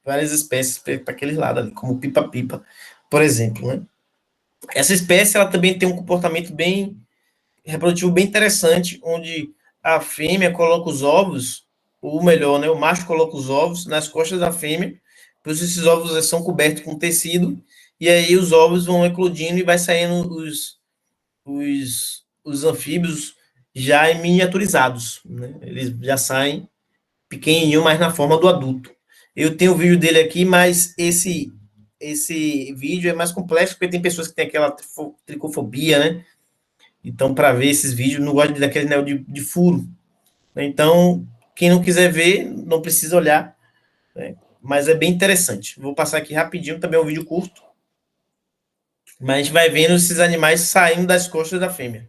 várias espécies para aquele lado ali, como pipa-pipa, por exemplo, né? Essa espécie, ela também tem um comportamento bem reprodutivo bem interessante, onde a fêmea coloca os ovos, ou melhor, né, o macho coloca os ovos nas costas da fêmea, pois esses ovos são cobertos com tecido, e aí os ovos vão eclodindo e vai saindo os anfíbios já miniaturizados, né? Eles já saem pequenininho, mas na forma do adulto. Eu tenho o vídeo dele aqui, mas esse vídeo é mais complexo, porque tem pessoas que têm aquela tricofobia, né? Então, para ver esses vídeos, não gosto daquele anel de furo. Né? Então, quem não quiser ver, não precisa olhar, né? Mas é bem interessante. Vou passar aqui rapidinho, também é um vídeo curto, mas a gente vai vendo esses animais saindo das costas da fêmea.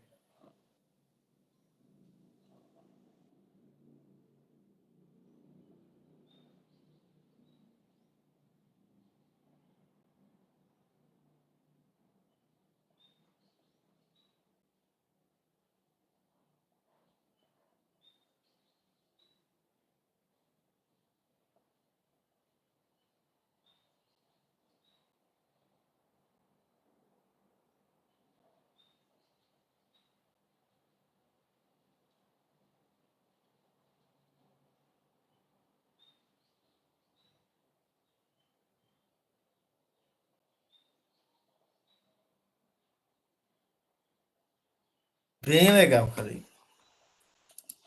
Bem legal, cadê?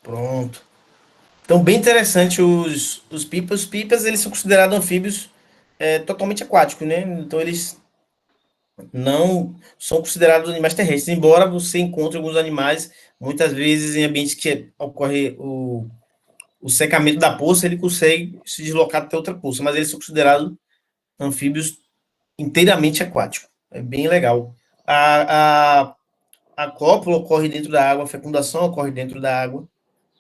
Pronto. Então, bem interessante os pipas. Os pipas, eles são considerados anfíbios totalmente aquáticos, né? Então, eles não são considerados animais terrestres, embora você encontre alguns animais, muitas vezes em ambientes que ocorre o secamento da poça, ele consegue se deslocar até outra poça, mas eles são considerados anfíbios inteiramente aquáticos. É bem legal. A cópula ocorre dentro da água, a fecundação ocorre dentro da água,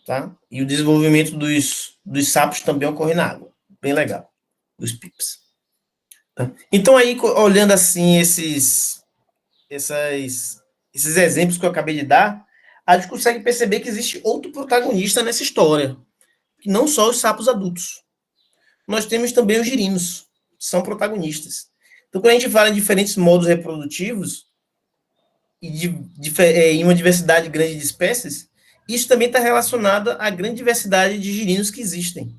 tá? E o desenvolvimento dos sapos também ocorre na água. Bem legal. Os pips. Tá? Então, aí, olhando assim esses exemplos que eu acabei de dar, a gente consegue perceber que existe outro protagonista nessa história, que não só os sapos adultos. Nós temos também os girinos, que são protagonistas. Então, quando a gente fala em diferentes modos reprodutivos e em uma diversidade grande de espécies, isso também está relacionado à grande diversidade de girinos que existem.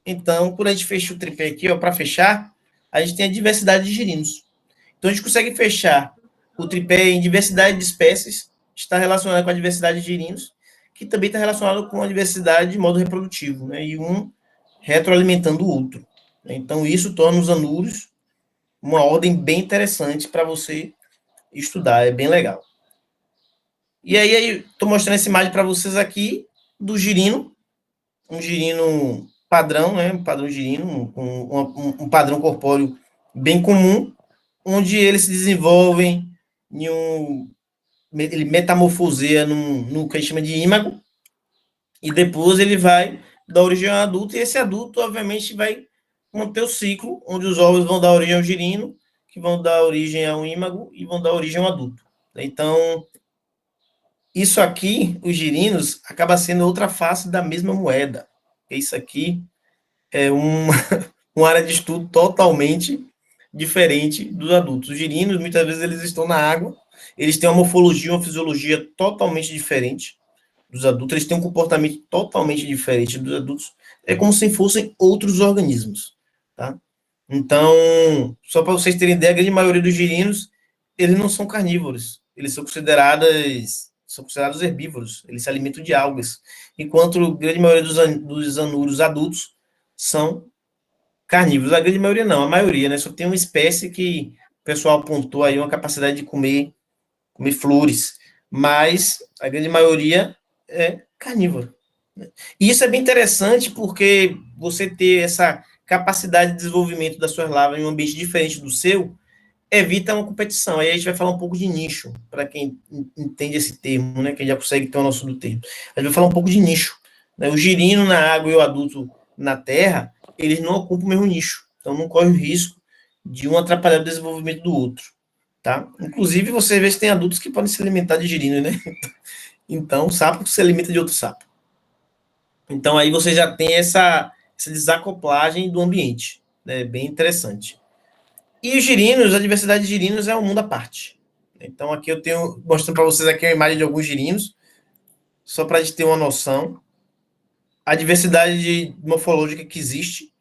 Então, quando a gente fecha o tripé aqui, para fechar, a gente tem a diversidade de girinos. Então, a gente consegue fechar o tripé em diversidade de espécies, está relacionado com a diversidade de girinos, que também está relacionado com a diversidade de modo reprodutivo, né? E um retroalimentando o outro. Então, isso torna os anúrios uma ordem bem interessante para você estudar, é bem legal. E aí, estou mostrando essa imagem para vocês aqui do girino, um girino padrão, né? Um padrão girino, um padrão corpóreo bem comum, onde eles se desenvolvem ele metamorfoseia no que a gente chama de ímago, e depois ele vai dar origem a um adulto, e esse adulto, obviamente, vai manter o ciclo, onde os ovos vão dar origem ao girino, que vão dar origem a um ímago, e vão dar origem a um adulto. Então, isso aqui, os girinos, acaba sendo outra face da mesma moeda. Isso aqui é uma área de estudo totalmente diferente dos adultos. Os girinos, muitas vezes, eles estão na água, eles têm uma morfologia, uma fisiologia totalmente diferente dos adultos, eles têm um comportamento totalmente diferente dos adultos, é como se fossem outros organismos, tá? Então, só para vocês terem ideia, a grande maioria dos girinos, eles não são carnívoros, eles são considerados herbívoros, eles se alimentam de algas, enquanto a grande maioria dos anúrios adultos são carnívoros. A grande maioria não, a maioria, né? Só tem uma espécie que o pessoal apontou aí uma capacidade de comer flores, mas a grande maioria é carnívora. E isso é bem interessante porque você ter essa capacidade de desenvolvimento das suas larvas em um ambiente diferente do seu evita uma competição. Aí a gente vai falar um pouco de nicho, para quem entende esse termo, né, quem já consegue ter uma noção do termo. A gente vai falar um pouco de nicho. Né? O girino na água e o adulto na terra, eles não ocupam o mesmo nicho. Então não corre o risco de um atrapalhar o desenvolvimento do outro. Tá? Inclusive, você vê que tem adultos que podem se alimentar de girino, né? Então, o sapo se alimenta de outro sapo. Então, aí você já tem essa desacoplagem do ambiente. Né? Bem interessante. E os girinos, a diversidade de girinos é um mundo à parte. Então, aqui eu tenho, mostrando para vocês aqui a imagem de alguns girinos, só para a gente ter uma noção. A diversidade morfológica que existe.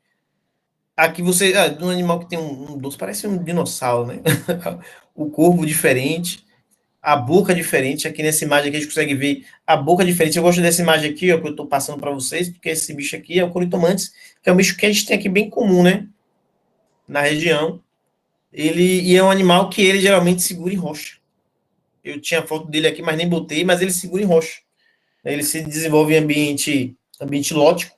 Aqui você, de um animal que tem um dorso, parece um dinossauro, né? O corpo diferente, a boca diferente. Aqui nessa imagem aqui a gente consegue ver a boca diferente. Eu gosto dessa imagem aqui, ó, que eu estou passando para vocês, porque esse bicho aqui é o Coritomantis, que é um bicho que a gente tem aqui bem comum, né? Na região. E é um animal que ele geralmente segura em rocha. Eu tinha foto dele aqui, mas nem botei, mas ele segura em rocha. Ele se desenvolve em ambiente lótico,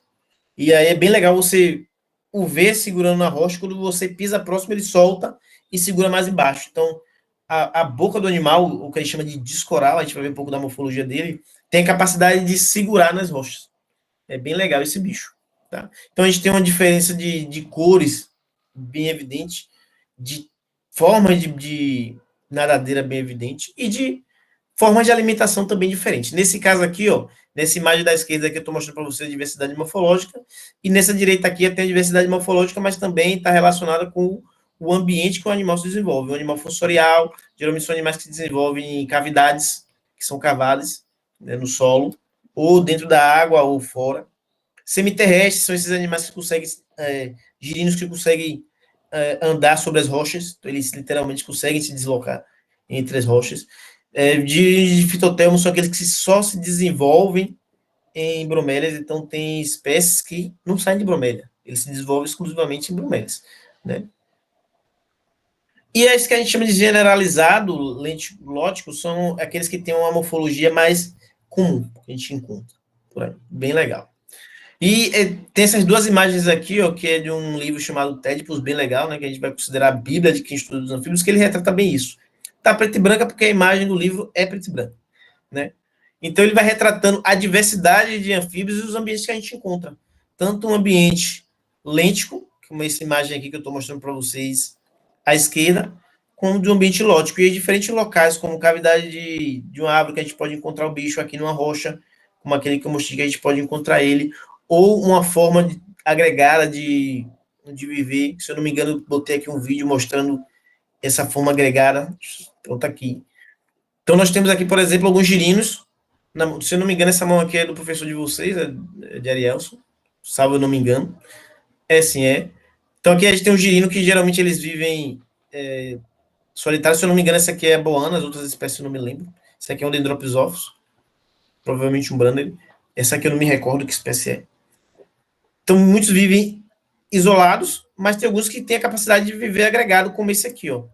e aí é bem legal você o ver segurando na rocha, quando você pisa próximo, ele solta e segura mais embaixo. Então, a boca do animal, o que a gente chama de discoral, a gente vai ver um pouco da morfologia dele, tem a capacidade de segurar nas rochas. É bem legal esse bicho. Tá? Então, a gente tem uma diferença de cores bem evidente, de forma de nadadeira bem evidente, e de forma de alimentação também diferente. Nesse caso aqui, ó, nessa imagem da esquerda aqui, eu estou mostrando para vocês a diversidade morfológica, e nessa direita aqui tem a diversidade morfológica, mas também está relacionada com o ambiente que o animal se desenvolve. O animal fossorial, geralmente são animais que se desenvolvem em cavidades, que são cavadas, né, no solo, ou dentro da água, ou fora. Semiterrestres são esses animais que conseguem, girinos que conseguem andar sobre as rochas, então eles literalmente conseguem se deslocar entre as rochas. De fitotermos são aqueles que só se desenvolvem em bromélias, então tem espécies que não saem de bromélia, eles se desenvolvem exclusivamente em bromélias, né? E esse que a gente chama de generalizado, lentilótico, são aqueles que têm uma morfologia mais comum, que a gente encontra por aí. Bem legal. E tem essas duas imagens aqui, ó, que é de um livro chamado Tédipos, bem legal, né, que a gente vai considerar a Bíblia de quem estuda os anfíbios, que ele retrata bem isso. Tá preto e branca porque a imagem do livro é preto e branco, né? Então ele vai retratando a diversidade de anfíbios e os ambientes que a gente encontra. Tanto um ambiente lêntico, como essa imagem aqui que eu estou mostrando para vocês à esquerda, como de um ambiente lótico. E em diferentes locais, como cavidade de uma árvore que a gente pode encontrar o bicho aqui numa rocha, como aquele que eu mostrei que a gente pode encontrar ele, ou uma forma agregada de viver. Se eu não me engano, eu botei aqui um vídeo mostrando essa forma agregada. Pronto, aqui. Então, nós temos aqui, por exemplo, alguns girinos. Se eu não me engano, essa mão aqui é do professor de vocês, é de Arielson, salvo eu não me engano. É, sim, é. Então, aqui a gente tem um girino que geralmente eles vivem solitários. Se eu não me engano, essa aqui é a boana, as outras espécies eu não me lembro. Essa aqui é um Dendropisófilos, provavelmente um Brander. Essa aqui eu não me recordo que espécie é. Então, muitos vivem isolados, mas tem alguns que têm a capacidade de viver agregado, como esse aqui, ó.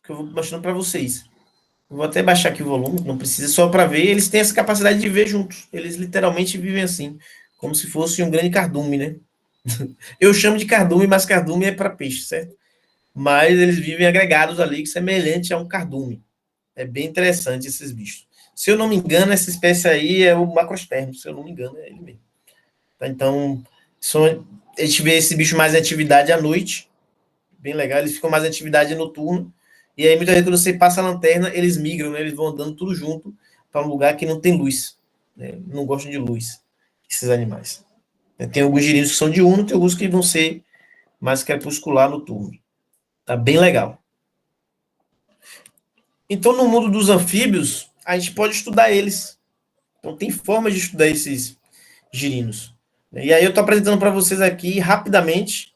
Que eu vou mostrando para vocês. Vou até baixar aqui o volume, não precisa, só para ver. Eles têm essa capacidade de viver juntos. Eles literalmente vivem assim, como se fosse um grande cardume, né? Eu chamo de cardume, mas cardume é para peixe, certo? Mas eles vivem agregados ali, semelhante a um cardume. É bem interessante esses bichos. Se eu não me engano, essa espécie aí é o macrospermo, se eu não me engano, é ele mesmo. Tá? Então, a gente vê esse bicho mais em atividade à noite, bem legal, eles ficam mais em atividade noturna, e aí muitas vezes quando você passa a lanterna, eles migram, né? Eles vão andando tudo junto para um lugar que não tem luz, né? Não gostam de luz, esses animais. Tem alguns girinos que são diurnos, tem alguns que vão ser mais crepuscular noturno. Tá bem legal. Então, no mundo dos anfíbios, a gente pode estudar eles. Então, tem formas de estudar esses girinos. E aí eu estou apresentando para vocês aqui, rapidamente,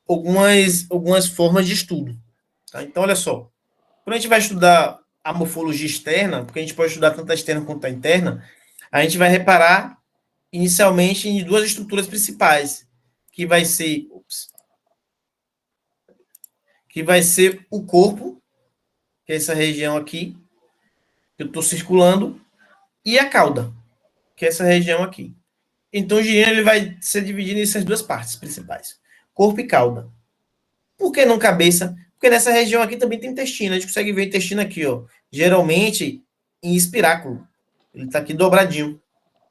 algumas formas de estudo. Tá? Então, olha só. Quando a gente vai estudar a morfologia externa, porque a gente pode estudar tanto a externa quanto a interna, a gente vai reparar, inicialmente, em duas estruturas principais, que vai ser o corpo, que é essa região aqui, que eu estou circulando, e a cauda, que é essa região aqui. Então, o girino ele vai ser dividido nessas duas partes principais, corpo e cauda. Por que não cabeça? Porque nessa região aqui também tem intestino. A gente consegue ver o intestino aqui, ó. Geralmente em espiráculo. Ele está aqui dobradinho.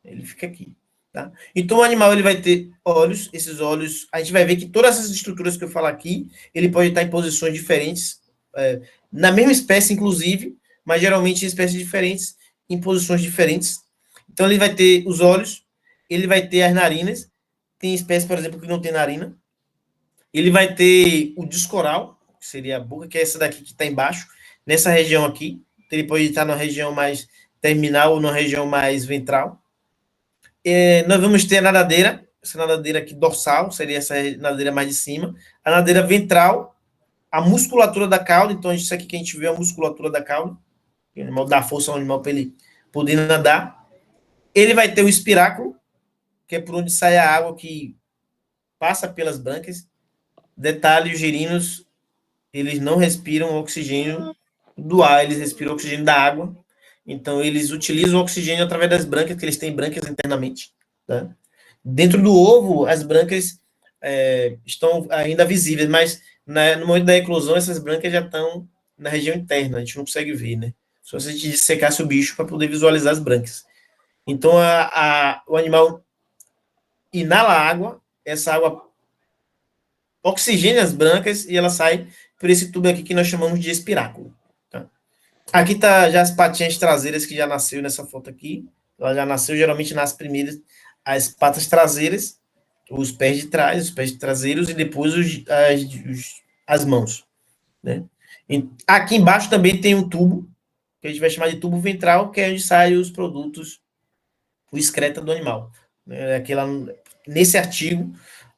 Ele fica aqui. Tá? Então o animal ele vai ter olhos. Esses olhos, a gente vai ver que todas essas estruturas que eu falo aqui, ele pode estar em posições diferentes, na mesma espécie, inclusive, mas geralmente em espécies diferentes, em posições diferentes. Então ele vai ter os olhos, ele vai ter as narinas. Tem espécies, por exemplo, que não tem narina. Ele vai ter o discoral, que seria a boca, que é essa daqui que está embaixo, nessa região aqui. Ele pode estar na região mais terminal ou na região mais ventral. Nós vamos ter a nadadeira, essa nadadeira aqui dorsal, seria essa nadadeira mais de cima. A nadadeira ventral, a musculatura da cauda, então isso aqui que a gente vê é a musculatura da cauda, o animal dá força ao animal para ele poder nadar. Ele vai ter o espiráculo, que é por onde sai a água que passa pelas brânquias. Detalhe, os girinos, eles não respiram oxigênio do ar, eles respiram oxigênio da água. Então, eles utilizam o oxigênio através das brânquias, que eles têm brânquias internamente. Tá? Dentro do ovo, as brânquias estão ainda visíveis, mas no momento da eclosão, essas brânquias já estão na região interna, a gente não consegue ver, né? Só se a gente dissecasse o bicho para poder visualizar as brânquias. Então, o animal inala água, essa água oxigênio as brancas e ela sai por esse tubo aqui que nós chamamos de espiráculo. Tá? Aqui está já as patinhas traseiras que já nasceu nessa foto aqui. Ela já nasceu, geralmente nasce primeiro as patas traseiras, os pés de trás, os pés traseiros e depois as mãos. Né? Aqui embaixo também tem um tubo, que a gente vai chamar de tubo ventral, que é onde saem os produtos, o excreta do animal. Nesse artigo,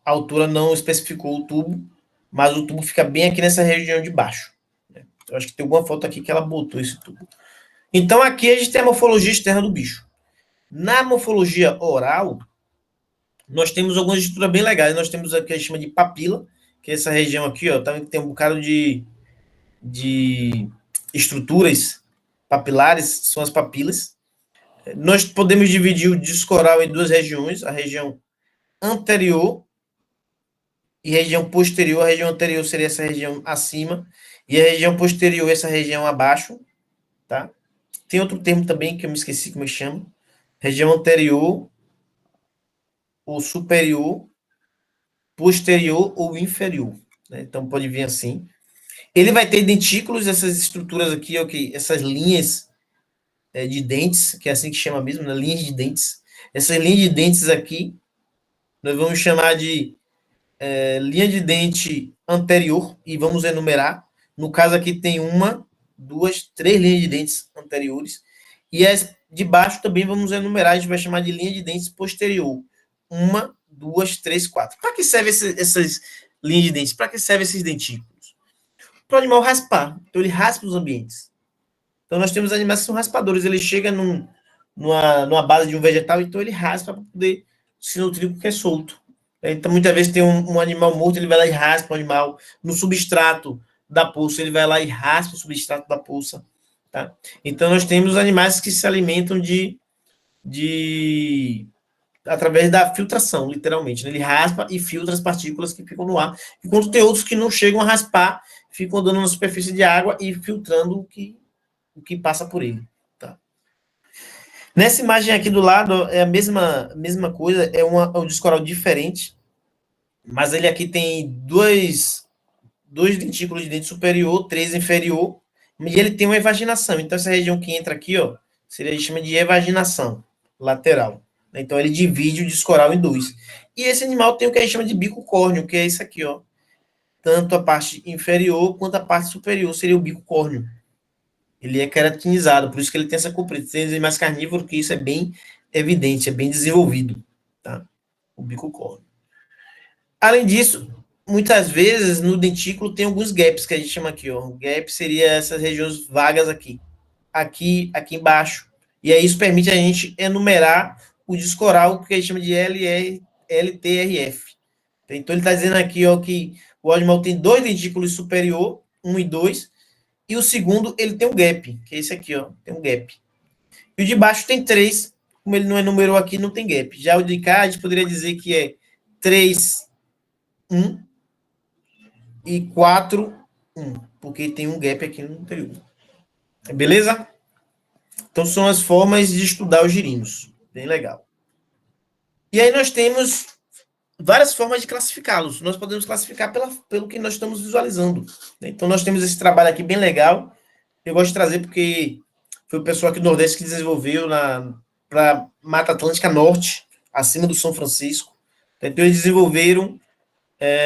a autora não especificou o tubo, mas o tubo fica bem aqui nessa região de baixo. Eu acho que tem alguma foto aqui que ela botou esse tubo. Então, aqui a gente tem a morfologia externa do bicho. Na morfologia oral, nós temos algumas estruturas bem legais. Nós temos aqui que a gente chama de papila, que é essa região aqui, ó, tem um bocado de estruturas papilares, são as papilas. Nós podemos dividir o disco oral em duas regiões, a região anterior e região posterior. A região anterior seria essa região acima, e a região posterior, essa região abaixo, tá? Tem outro termo também que eu me esqueci como é que chama. Região anterior, ou superior, posterior ou inferior. Né? Então pode vir assim. Ele vai ter dentículos, essas estruturas aqui, okay, essas linhas de dentes, que é assim que chama mesmo, né? Linhas de dentes. Essas linhas de dentes aqui, nós vamos chamar de linha de dente anterior, e vamos enumerar. No caso aqui tem uma, duas, três linhas de dentes anteriores, e as de baixo também vamos enumerar, a gente vai chamar de linha de dentes posterior. Uma, duas, três, quatro. Para que servem essas linhas de dentes? Para que servem esses dentículos? Para o animal raspar. Então ele raspa os ambientes. Então nós temos animais que são raspadores, ele chega numa base de um vegetal, então ele raspa para poder se nutrir porque é solto. Então, muitas vezes tem um animal morto, ele vai lá e raspa o animal no substrato da poça, ele vai lá e raspa o substrato da poça. Tá? Então, nós temos animais que se alimentam através da filtração, literalmente. Né? Ele raspa e filtra as partículas que ficam no ar, enquanto tem outros que não chegam a raspar, ficam andando na superfície de água e filtrando o que passa por ele. Tá? Nessa imagem aqui do lado, é a mesma coisa, é um disco oral diferente, mas ele aqui tem dois dentículos de dente superior, três inferior, e ele tem uma evaginação. Então, essa região que entra aqui, ó, seria, a gente chama de evaginação lateral. Então, ele divide o disco oral em dois. E esse animal tem o que a gente chama de bico córneo, que é isso aqui, ó. Tanto a parte inferior quanto a parte superior seria o bico córneo. Ele é queratinizado, por isso que ele tem essa comprida. Tem mais carnívoro, que isso é bem evidente, é bem desenvolvido, tá? O bico córneo. Além disso, muitas vezes no dentículo tem alguns gaps que a gente chama aqui, ó. O gap seria essas regiões vagas aqui, aqui embaixo. E aí isso permite a gente enumerar o disco oral, que a gente chama de LTRF. Então ele está dizendo aqui, ó, que o animal tem dois dentículos superior, 1 e 2, e o segundo, ele tem um gap, que é esse aqui, ó, tem um gap. E o de baixo tem 3, como ele não enumerou aqui, não tem gap. Já o de cá, a gente poderia dizer que é 3, 1 e 4, 1, porque tem um gap aqui no anterior. Beleza? Então, são as formas de estudar os girinos. Bem legal. E aí nós temos várias formas de classificá-los. Nós podemos classificar pelo que nós estamos visualizando. Então, nós temos esse trabalho aqui bem legal. Eu gosto de trazer porque foi o pessoal aqui do Nordeste que desenvolveu para Mata Atlântica Norte, acima do São Francisco. Então, eles desenvolveram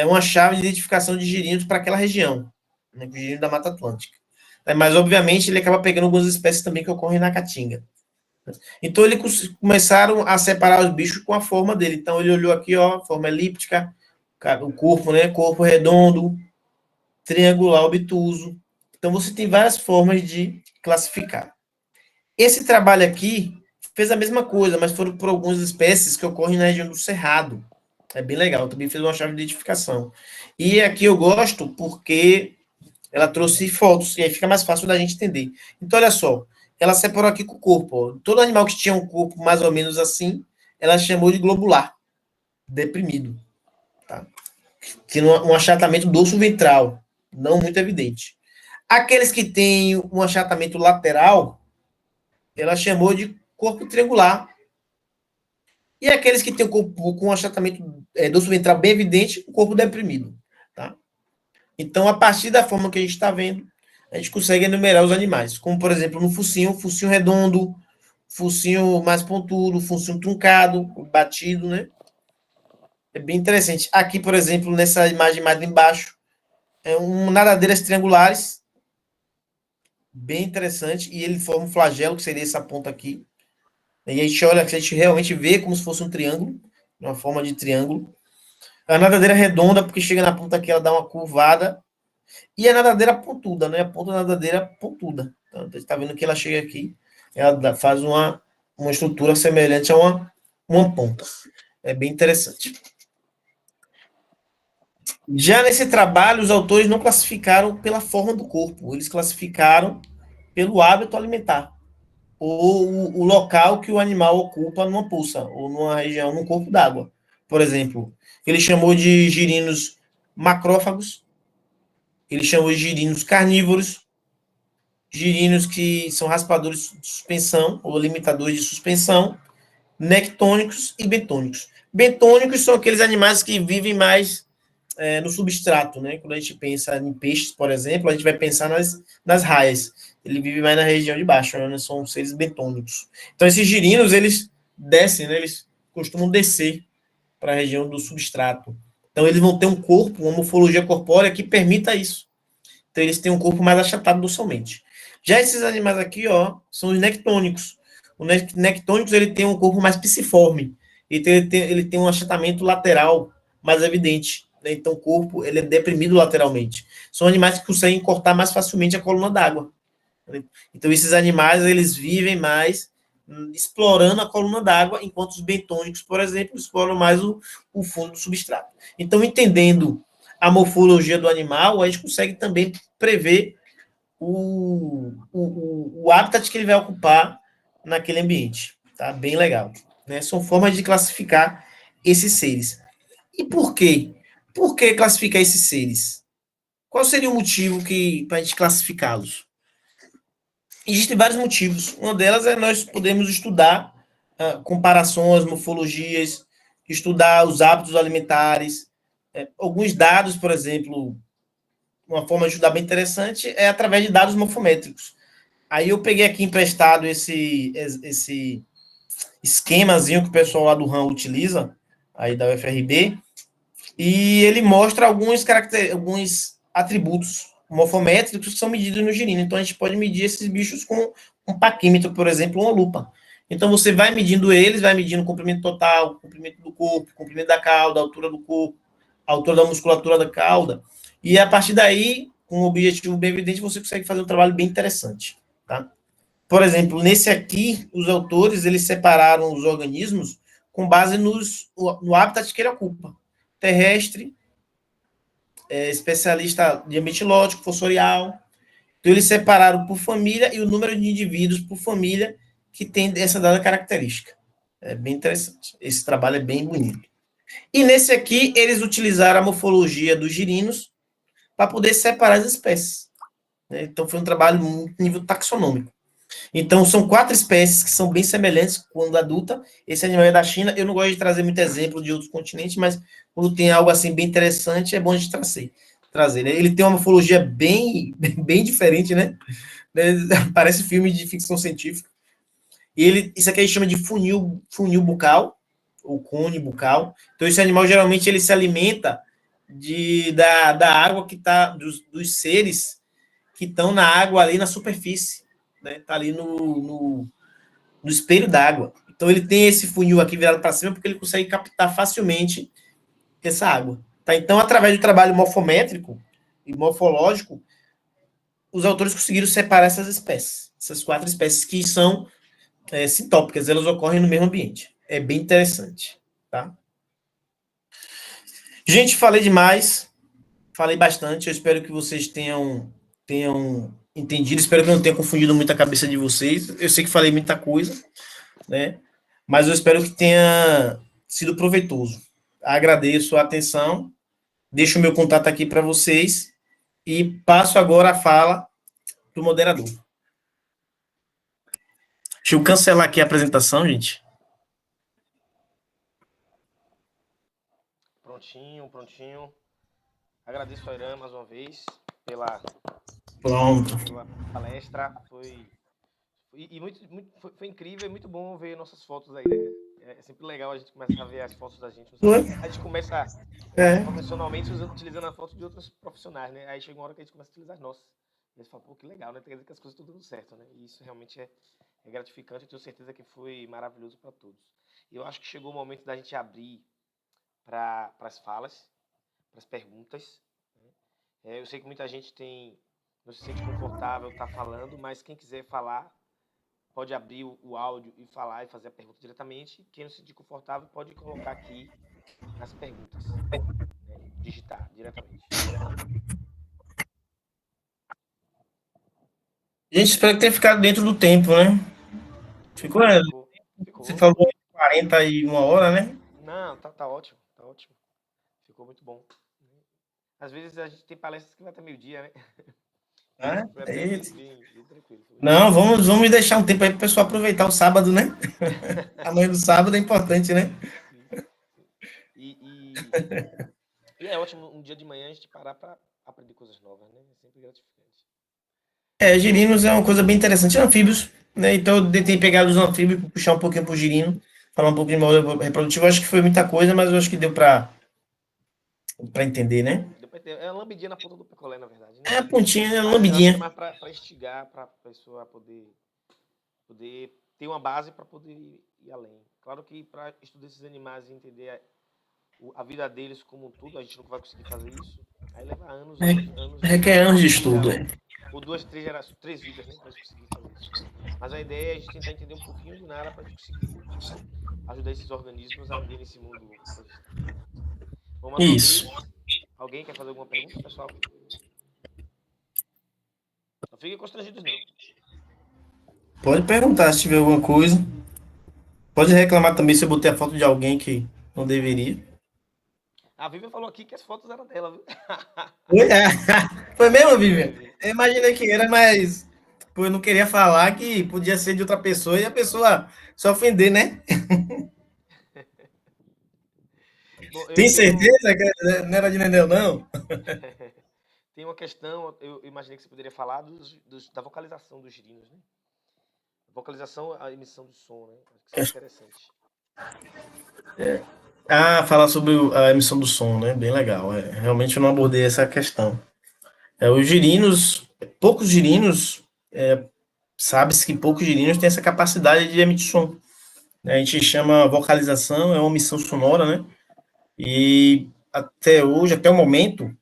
uma chave de identificação de girinos para aquela região, né, o girino da Mata Atlântica. Mas, obviamente, ele acaba pegando algumas espécies também que ocorrem na Caatinga. Então, eles começaram a separar os bichos com a forma dele. Então, ele olhou aqui, ó, forma elíptica, o corpo, né, corpo redondo, triangular, obtuso. Então, você tem várias formas de classificar. Esse trabalho aqui fez a mesma coisa, mas foram por algumas espécies que ocorrem na região do Cerrado. É bem legal, também fez uma chave de identificação. E aqui eu gosto porque ela trouxe fotos, e aí fica mais fácil da gente entender. Então, olha só, ela separou aqui com o corpo. Ó. Todo animal que tinha um corpo mais ou menos assim, ela chamou de globular, deprimido. Tá? Tinha um achatamento dorso ventral, não muito evidente. Aqueles que têm um achatamento lateral, ela chamou de corpo triangular. E aqueles que têm o corpo com um achatamento dorso ventral bem evidente, o corpo deprimido. Tá? Então, a partir da forma que a gente está vendo, a gente consegue enumerar os animais. Como, por exemplo, no focinho redondo, focinho mais pontudo, focinho truncado, batido, né? É bem interessante. Aqui, por exemplo, nessa imagem mais embaixo, é nadadeiras triangulares, bem interessante, e ele forma um flagelo, que seria essa ponta aqui. E a gente olha, a gente realmente vê como se fosse um triângulo, uma forma de triângulo. A nadadeira redonda, porque chega na ponta aqui, ela dá uma curvada, E a nadadeira pontuda, né? A ponta da nadadeira pontuda. Então, você está vendo que ela chega aqui, ela faz uma estrutura semelhante a uma ponta. É bem interessante. Já nesse trabalho, os autores não classificaram pela forma do corpo, eles classificaram pelo hábito alimentar, ou o local que o animal ocupa numa poça, ou numa região, num corpo d'água. Por exemplo, ele chamou de girinos macrófagos, ele chamou de girinos carnívoros, girinos que são raspadores de suspensão, ou limitadores de suspensão, nectônicos e bentônicos. Bentônicos são aqueles animais que vivem mais no substrato, né? Quando a gente pensa em peixes, por exemplo, a gente vai pensar nas raias. Ele vive mais na região de baixo, né? São seres bentônicos. Então, esses girinos, eles descem, né? Eles costumam descer para a região do substrato. Então, eles vão ter um corpo, uma morfologia corpórea que permita isso. Então, eles têm um corpo mais achatado docilmente. Já esses animais aqui, ó, são os nectônicos. Os nectônicos, ele tem um corpo mais piciforme. Ele tem um achatamento lateral mais evidente. Né? Então, o corpo ele é deprimido lateralmente. São animais que conseguem cortar mais facilmente a coluna d'água. Né? Então, esses animais, eles vivem mais explorando a coluna d'água, enquanto os bentônicos, por exemplo, exploram mais o fundo do substrato. Então, entendendo a morfologia do animal, a gente consegue também prever o habitat que ele vai ocupar naquele ambiente. Tá? Bem legal. Né? São formas de classificar esses seres. E por quê? Por que classificar esses seres? Qual seria o motivo para a gente classificá-los? Existem vários motivos. Uma delas é nós podemos estudar comparações, morfologias, estudar os hábitos alimentares. Alguns dados, por exemplo, uma forma de estudar bem interessante é através de dados morfométricos. Aí eu peguei aqui emprestado esse esquemazinho que o pessoal lá do RAM utiliza, aí da UFRB, e ele mostra alguns atributos morfométricos que são medidos no girino. Então a gente pode medir esses bichos com um paquímetro, por exemplo, ou uma lupa. Então você vai medindo eles, vai medindo o comprimento total, o comprimento do corpo, o comprimento da cauda, a altura do corpo, a altura da musculatura da cauda, e a partir daí, com um objetivo bem evidente, você consegue fazer um trabalho bem interessante. Tá? Por exemplo, nesse aqui, os autores eles separaram os organismos com base no habitat que ele ocupa. Terrestre, especialista de ambiente lógico, fossorial. Então, eles separaram por família e o número de indivíduos por família que tem essa dada característica. É bem interessante. Esse trabalho é bem bonito. E nesse aqui, eles utilizaram a morfologia dos girinos para poder separar as espécies. Né? Então, foi um trabalho muito nível taxonômico. Então, são 4 espécies que são bem semelhantes quando adulta. Esse animal é da China. Eu não gosto de trazer muito exemplo de outros continentes, mas quando tem algo assim bem interessante, é bom a gente trazer. Né? Ele tem uma morfologia bem diferente, né? Parece filme de ficção científica. E isso aqui a gente chama de funil bucal, ou cone bucal. Então, esse animal, geralmente, ele se alimenta da água que está, dos seres que estão na água ali na superfície. Né? Tá ali no espelho d'água. Então ele tem esse funil aqui virado para cima porque ele consegue captar facilmente essa água. Tá? Então, através do trabalho morfométrico e morfológico, os autores conseguiram separar essas espécies, essas 4 espécies que são sintópicas, elas ocorrem no mesmo ambiente. É bem interessante. Tá? Gente, falei demais, falei bastante, eu espero que vocês tenham entendido, espero que não tenha confundido muito a cabeça de vocês. Eu sei que falei muita coisa, né? Mas eu espero que tenha sido proveitoso. Agradeço a atenção, deixo o meu contato aqui para vocês e passo agora a fala para o moderador. Deixa eu cancelar aqui a apresentação, gente. Prontinho, prontinho. Agradeço a Irã mais uma vez pela palestra. Foi incrível e muito bom ver nossas fotos aí, né? É sempre legal a gente começar a ver as fotos da gente. A gente começa profissionalmente utilizando a foto de outros profissionais, né? Aí chega uma hora que a gente começa a utilizar as nossas. E a gente fala, pô, que legal, né? Quer dizer que as coisas estão dando certo, né? E isso realmente é gratificante. Eu tenho certeza que foi maravilhoso para todos. E eu acho que chegou o momento da gente abrir para as falas, para as perguntas. Né? Eu sei que muita gente não se sente confortável estar falando, mas quem quiser falar pode abrir o áudio e falar e fazer a pergunta diretamente. Quem não se sentir confortável pode colocar aqui nas perguntas, né? Digitar diretamente. A gente espera que tenha ficado dentro do tempo, né? Ficou, você Ficou. falou 41 horas, né? Não, tá ótimo, tá ótimo. Ficou muito bom. Às vezes a gente tem palestras que vai até meio-dia, né? Ah, Foi até é. bem tranquilo. Foi bem Não, tranquilo. vamos deixar um tempo aí para o pessoal aproveitar o sábado, né? Amanhã do sábado é importante, né? Sim, sim. E é ótimo um dia de manhã a gente parar para aprender coisas novas, né? É sempre gratificante. Girinos é uma coisa bem interessante. Anfíbios, né? Então eu tentei pegar os anfíbios, puxar um pouquinho pro girino, falar um pouquinho de modo reprodutivo. Acho que foi muita coisa, mas eu acho que deu para entender, né? Depois é uma lambidinha na ponta do picolé, na verdade, É né? a pontinha, é a Mas eu acho que é lambidinha. mais para instigar, para a pessoa poder ter uma base para poder ir além. Claro que para estudar esses animais e entender a vida deles como um todo, a gente não vai conseguir fazer isso. Aí leva anos, anos, anos Requer anos de de estudo. geração. Ou duas, três gerações, três vidas, né? Para a gente conseguir fazer isso. Mas a ideia é a gente tentar entender um pouquinho de nada para a gente conseguir ajudar esses organismos a viver nesse mundo louco que a gente tá. Bom, mais uma Isso. vez, alguém quer fazer alguma pergunta, pessoal? Não fiquem constrangidos, não. Pode perguntar se tiver alguma coisa. Pode reclamar também se eu botei a foto de alguém que não deveria. A Vivian falou aqui que as fotos eram dela, viu? Foi, foi mesmo, Foi, Vivian? Vivian. Eu imaginei que era, mas pô, eu não queria falar que podia ser de outra pessoa e a pessoa se ofender, né? Bom, eu Tem tenho. certeza que não era de Nenel, não? Tem uma questão, eu imaginei que você poderia falar da vocalização dos girinos, né? Vocalização, a emissão do som, né? Acho que seria interessante. Falar sobre a emissão do som, né? Bem legal. Realmente eu não abordei essa questão. Os girinos, poucos girinos, sabe-se que poucos girinos têm essa capacidade de emitir som. A gente chama vocalização, é uma emissão sonora, né? E até hoje, até o momento,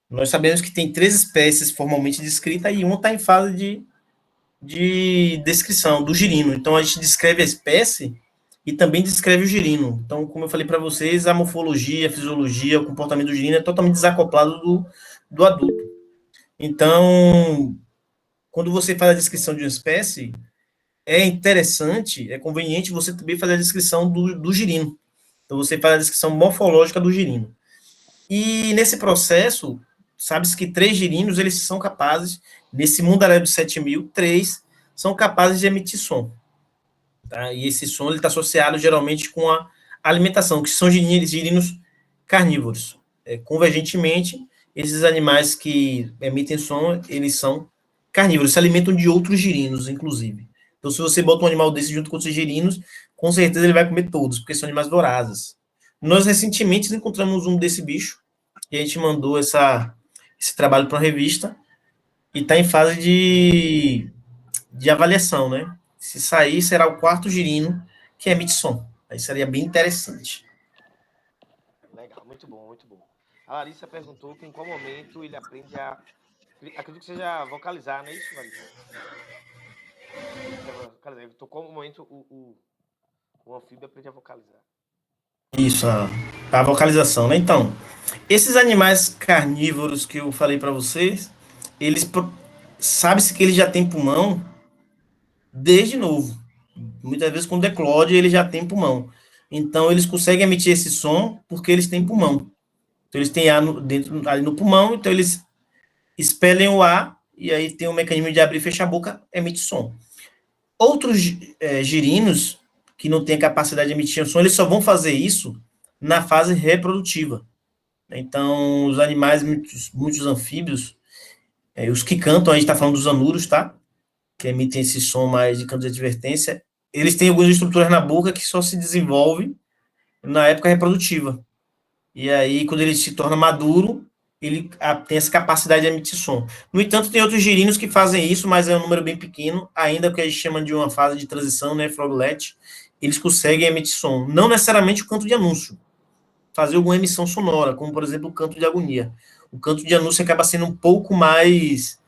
nós sabemos que tem 3 espécies formalmente descritas e uma está em fase de descrição do girino. Então a gente descreve a espécie e também descreve o girino. Então, como eu falei para vocês, a morfologia, a fisiologia, o comportamento do girino é totalmente desacoplado do adulto. Então, quando você faz a descrição de uma espécie, é interessante, é conveniente você também fazer a descrição do girino. Então, você faz a descrição morfológica do girino. E nesse processo, sabe-se que 3 girinos, eles são capazes, nesse mundaréu de 7.000, 3 são capazes de emitir som. Tá? E esse som está associado geralmente com a alimentação, que são girinos carnívoros. Convergentemente, esses animais que emitem som, eles são carnívoros, se alimentam de outros girinos, inclusive. Então, se você bota um animal desse junto com outros girinos, com certeza ele vai comer todos, porque são animais vorazes. Nós recentemente encontramos um desse bicho, e a gente mandou esse trabalho para uma revista, e está em fase de avaliação, né? Se sair, será o 4º girino que emite som. Aí seria bem interessante. Legal, muito bom, muito bom. A Larissa perguntou que em qual momento ele aprende a. Acredito que seja vocalizar, não é isso, Larissa? Em qual momento o anfíbio aprende a vocalizar? Isso, a vocalização, né? Então, esses animais carnívoros que eu falei para vocês, eles sabe-se que eles já têm pulmão desde novo. Muitas vezes com declode ele já tem pulmão. Então eles conseguem emitir esse som porque eles têm pulmão. Então eles têm ar dentro ali no pulmão, então eles expelem o ar e aí tem um mecanismo de abrir e fechar a boca, emite som. Outros girinos que não têm a capacidade de emitir som, eles só vão fazer isso na fase reprodutiva. Então, os animais, muitos anfíbios, os que cantam, a gente está falando dos anuros, tá? Que emitem esse som mais de canto de advertência, eles têm algumas estruturas na boca que só se desenvolvem na época reprodutiva. E aí, quando ele se torna maduro, ele tem essa capacidade de emitir som. No entanto, tem outros girinos que fazem isso, mas é um número bem pequeno, ainda que a gente chama de uma fase de transição, né, froglet, eles conseguem emitir som. Não necessariamente o canto de anúncio, fazer alguma emissão sonora, como, por exemplo, o canto de agonia. o canto de anúncio acaba sendo um pouco mais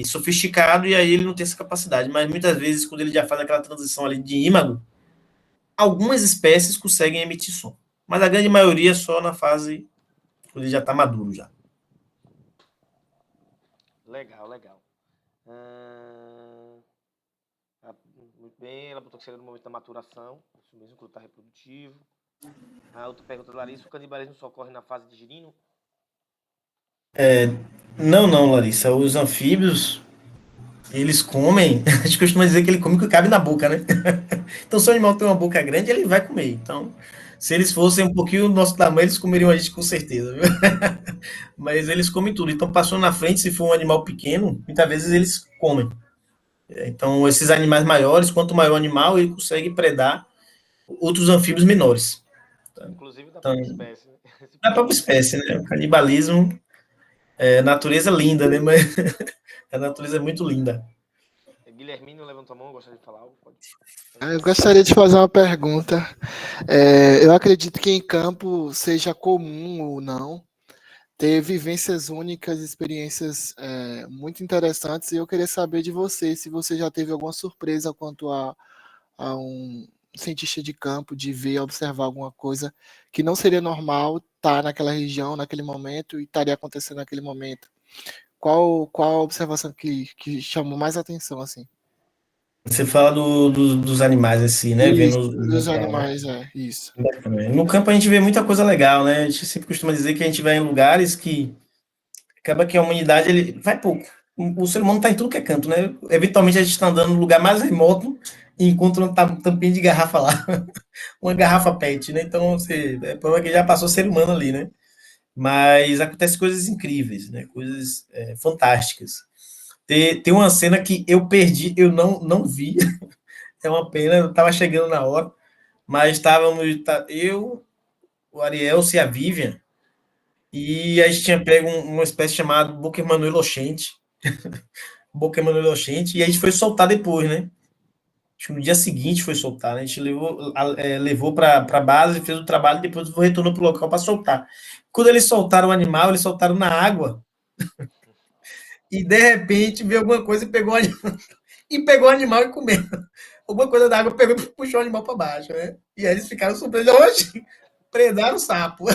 sofisticado e aí ele não tem essa capacidade. Mas muitas vezes, quando ele já faz aquela transição ali de ímago, algumas espécies conseguem emitir som. Mas a grande maioria é só na fase quando ele já está maduro já. Legal, legal. Ah, muito bem, ela botou que seria no momento da maturação, isso mesmo, quando está reprodutivo. A outra pergunta da Larissa, o canibalismo só ocorre na fase de girino? Não, não, Larissa. Os anfíbios, eles comem. A gente costuma dizer que ele come o que cabe na boca, né? Então, se o animal tem uma boca grande, ele vai comer. Então, se eles fossem um pouquinho do nosso tamanho, eles comeriam a gente com certeza, viu? Mas eles comem tudo. Então, passou na frente, se for um animal pequeno, muitas vezes eles comem. Então, esses animais maiores, quanto maior o animal, ele consegue predar outros anfíbios menores. Inclusive da Então, própria espécie, né? Se é a própria possível. espécie, né? O canibalismo é natureza linda, né? Mas a natureza é muito linda. Guilhermino levantou a mão, gostaria de falar algo? Pode Eu manifestar. gostaria de fazer uma pergunta. Eu acredito que em campo seja comum ou não ter vivências únicas, experiências muito interessantes, e eu queria saber de você se você já teve alguma surpresa quanto a um cientista de campo de ver, observar alguma coisa que não seria normal estar naquela região, naquele momento, e estaria acontecendo naquele momento. Qual a observação que chamou mais atenção, assim? Você fala dos animais assim, né? Isso, Vendo o dos local, né? animais, isso. No campo a gente vê muita coisa legal, né? A gente sempre costuma dizer que a gente vai em lugares que acaba que a humanidade ele vai pouco. O ser humano está em tudo que é canto, né? Eventualmente a gente está andando no lugar mais remoto e encontra uma tampinha de garrafa lá, uma garrafa PET, né? Então, você, é prova que já passou ser humano ali, né? Mas acontece coisas incríveis, né? Coisas fantásticas. Tem uma cena que eu perdi, eu não vi, é uma pena, eu estava chegando na hora, mas estávamos, eu, o Ariel e a Vivian, e a gente tinha pego uma espécie chamada Boca Emanuel Oxente, e a gente foi soltar depois, né? Acho que no dia seguinte foi soltar, né? A gente levou para a base, fez o trabalho e depois retornou para o local para soltar. Quando eles soltaram o animal, eles soltaram na água e de repente veio alguma coisa e pegou o animal, e comeu. Alguma coisa da água pegou e puxou o animal para baixo, né? E aí eles ficaram surpresos. Hoje, predaram o sapo.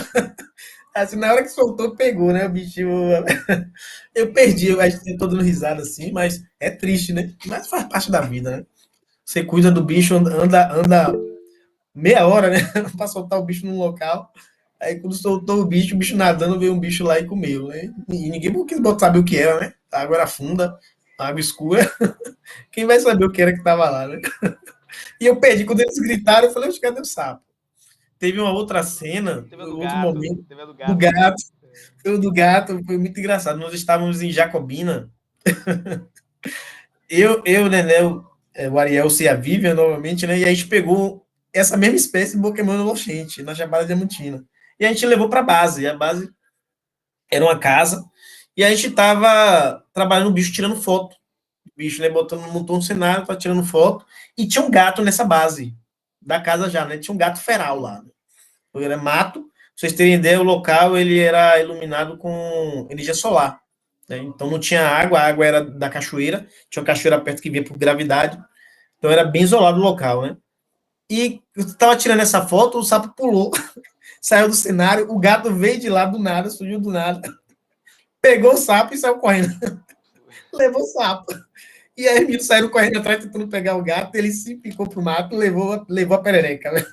Assim, na hora que soltou, pegou, né? O bichinho. Eu perdi, eu acho que tô dando risada assim, mas é triste, né? Mas faz parte da vida, né? Você cuida do bicho, anda meia hora, né? Pra soltar o bicho num local. Aí quando soltou o bicho nadando, veio um bicho lá e comeu, né? E ninguém quis saber o que era, né? A água era funda, a água escura. Quem vai saber o que era que tava lá, né? E eu perdi. Quando eles gritaram, eu falei, oxe, cadê o sapo? Teve uma outra cena, Teve a do outro gato, momento, teve a do do gato também. gato. Foi o do gato, foi muito engraçado. Nós estávamos em Jacobina. Nené, o Ariel e a Vivian, novamente, né? E a gente pegou essa mesma espécie de Pokémon Loxente, na Chapada Diamantina. E a gente levou para a base. E a base era uma casa. E a gente estava trabalhando o bicho, tirando foto. O bicho, né? Montou um cenário, tava tirando foto. E tinha um gato nessa base da casa já, né? Tinha um gato feral lá. Era mato. Pra vocês terem ideia, o local ele era iluminado com energia solar. Né? Então não tinha água, a água era da cachoeira, tinha uma cachoeira perto que vinha por gravidade, então era bem isolado o local, né? E eu estava tirando essa foto, o sapo pulou, saiu do cenário, o gato veio de lá do nada, surgiu do nada, pegou o sapo e saiu correndo, levou o sapo. E aí os meninos saíram correndo atrás, tentando pegar o gato, ele se picou pro mato, levou a perereca, né?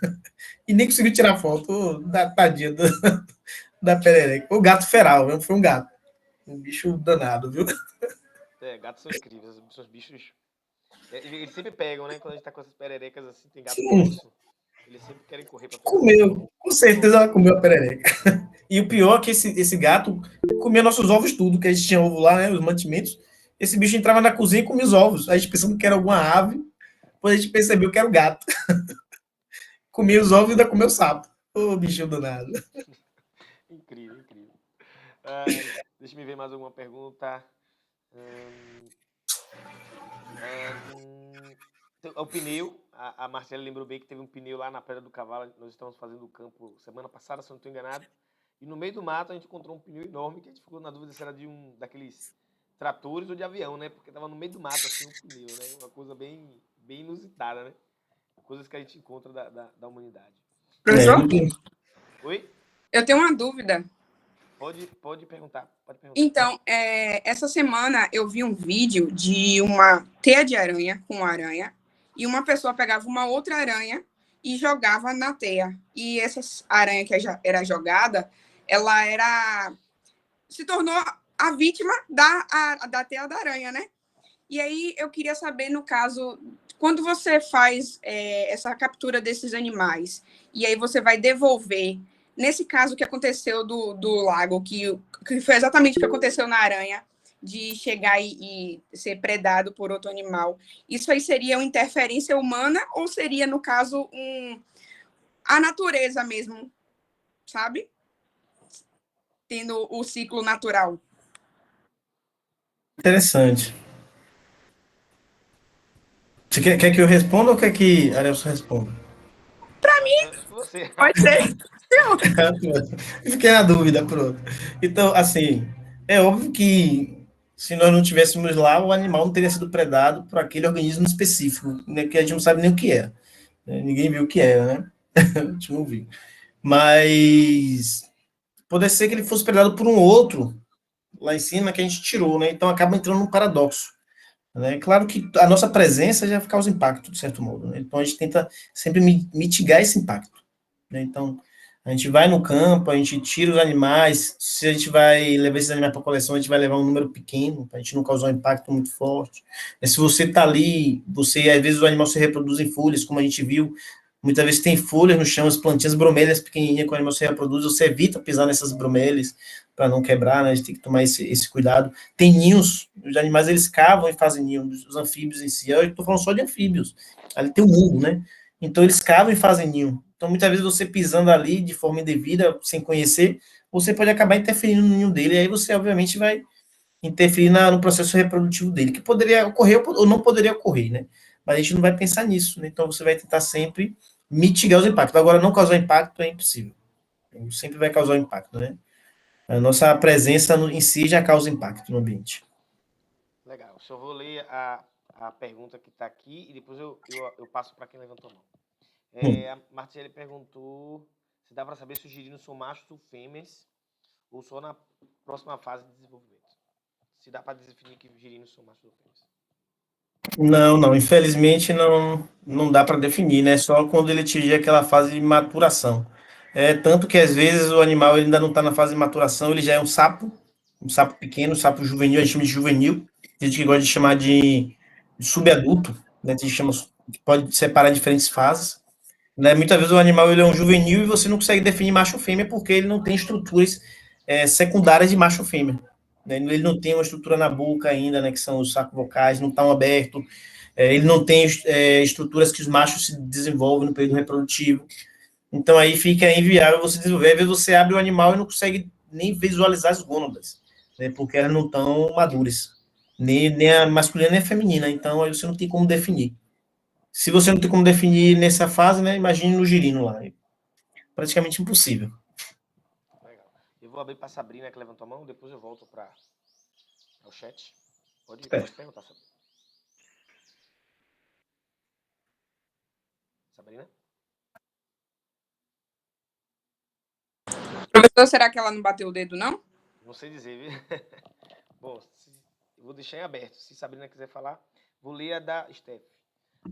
E nem conseguiu tirar foto, tadinha da perereca. O gato feral, né? Foi um gato. Um bicho danado, viu? Gatos são incríveis, são os bichos. Eles sempre pegam, né? Quando a gente tá com essas pererecas assim, tem gato Sim, manso. Eles sempre querem correr pra pegar. comeu. Com certeza ela comeu a perereca. E o pior é que esse gato comia nossos ovos tudo, que a gente tinha ovo lá, né? Os mantimentos. Esse bicho entrava na cozinha e comia os ovos. A gente pensando que era alguma ave, depois a gente percebeu que era o gato. Comia os ovos e ainda comeu o sapo. Ô, bichinho danado. Incrível, incrível. Ai, deixa eu ver mais alguma pergunta. Hum, o pneu, a Marcela lembrou bem que teve um pneu lá na Pedra do Cavalo. Nós estamos fazendo o campo semana passada, se eu não estou enganado. E no meio do mato a gente encontrou um pneu enorme que a gente ficou na dúvida se era de um daqueles tratores ou de avião, né? Porque tava no meio do mato, assim, um pneu, né? Uma coisa bem, bem inusitada, né? Coisas que a gente encontra da humanidade. Professor, Oi? eu tenho uma dúvida. Pode perguntar. Então, essa semana eu vi um vídeo de uma teia de aranha com aranha e uma pessoa pegava uma outra aranha e jogava na teia. E essa aranha que era jogada, ela se tornou a vítima da teia da aranha, né? E aí eu queria saber, no caso, quando você faz essa captura desses animais e aí você vai devolver, nesse caso que aconteceu do lago, que foi exatamente o que aconteceu na aranha, de chegar e ser predado por outro animal, isso aí seria uma interferência humana ou seria, no caso, a natureza mesmo, sabe? Tendo o ciclo natural. Interessante. Você quer que eu responda ou quer que a Arielson responda? Você. Pode ser. Fiquei na dúvida, pronto. Então, assim, é óbvio que se nós não tivéssemos lá, o animal não teria sido predado por aquele organismo específico, né, que a gente não sabe nem o que é. Ninguém viu o que era, né? A gente não viu. Mas pode ser que ele fosse predado por um outro lá em cima que a gente tirou, né? Então acaba entrando num paradoxo. Né? Claro que a nossa presença já causa impacto, de certo modo. Né? Então a gente tenta sempre mitigar esse impacto. Né? Então a gente vai no campo, a gente tira os animais. Se a gente vai levar esses animais para coleção, a gente vai levar um número pequeno, para a gente não causar um impacto muito forte. Se você está ali, às vezes o animal se reproduz em folhas, como a gente viu. Muitas vezes tem folhas no chão, as plantinhas bromélias pequenininhas, quando o animal se reproduz, você evita pisar nessas bromélias para não quebrar, né? A gente tem que tomar esse cuidado. Tem ninhos, os animais eles cavam e fazem ninhos, os anfíbios em si. Eu estou falando só de anfíbios, ali tem o mundo, né? Então eles cavam e fazem ninho. Então muitas vezes você pisando ali de forma indevida, sem conhecer, você pode acabar interferindo no ninho dele, e aí você obviamente vai interferir no processo reprodutivo dele, que poderia ocorrer ou não poderia ocorrer, né? Mas a gente não vai pensar nisso, né? Então você vai tentar sempre mitigar os impactos. Agora, não causar impacto é impossível. Sempre vai causar impacto, né? A nossa presença em si já causa impacto no ambiente. Legal. Só vou ler a pergunta que está aqui e depois eu passo para quem levantou a mão. A Martiele perguntou se dá para saber se os girinos são machos ou fêmeas ou só na próxima fase de desenvolvimento. Se dá para definir que os girinos são machos ou fêmeas. Não, infelizmente não dá para definir, né? Só quando ele atingir aquela fase de maturação. Tanto que às vezes o animal ele ainda não está na fase de maturação, ele já é um sapo pequeno, um sapo juvenil, a gente chama de juvenil, a gente gosta de chamar de subadulto, né? A gente chama, pode separar diferentes fases. Né? Muitas vezes o animal ele é um juvenil e você não consegue definir macho ou fêmea porque ele não tem estruturas secundárias de macho ou fêmea. Né? Ele não tem uma estrutura na boca ainda, né, que são os sacos vocais, não estão abertos, ele não tem estruturas que os machos se desenvolvem no período reprodutivo. Então aí fica inviável você desenvolver. Às vezes você abre o animal e não consegue nem visualizar as gônadas, né, porque elas não estão maduras, nem a masculina nem a feminina, então aí você não tem como definir. Se você não tem como definir nessa fase, né, imagine no girino lá. É praticamente impossível. Legal. Eu vou abrir para a Sabrina, que levantou a mão, depois eu volto para o chat. Pode perguntar, Sabrina. Professor, será que ela não bateu o dedo, não? Não sei dizer, viu? Bom, eu vou deixar em aberto. Se Sabrina quiser falar, vou ler a da Steph.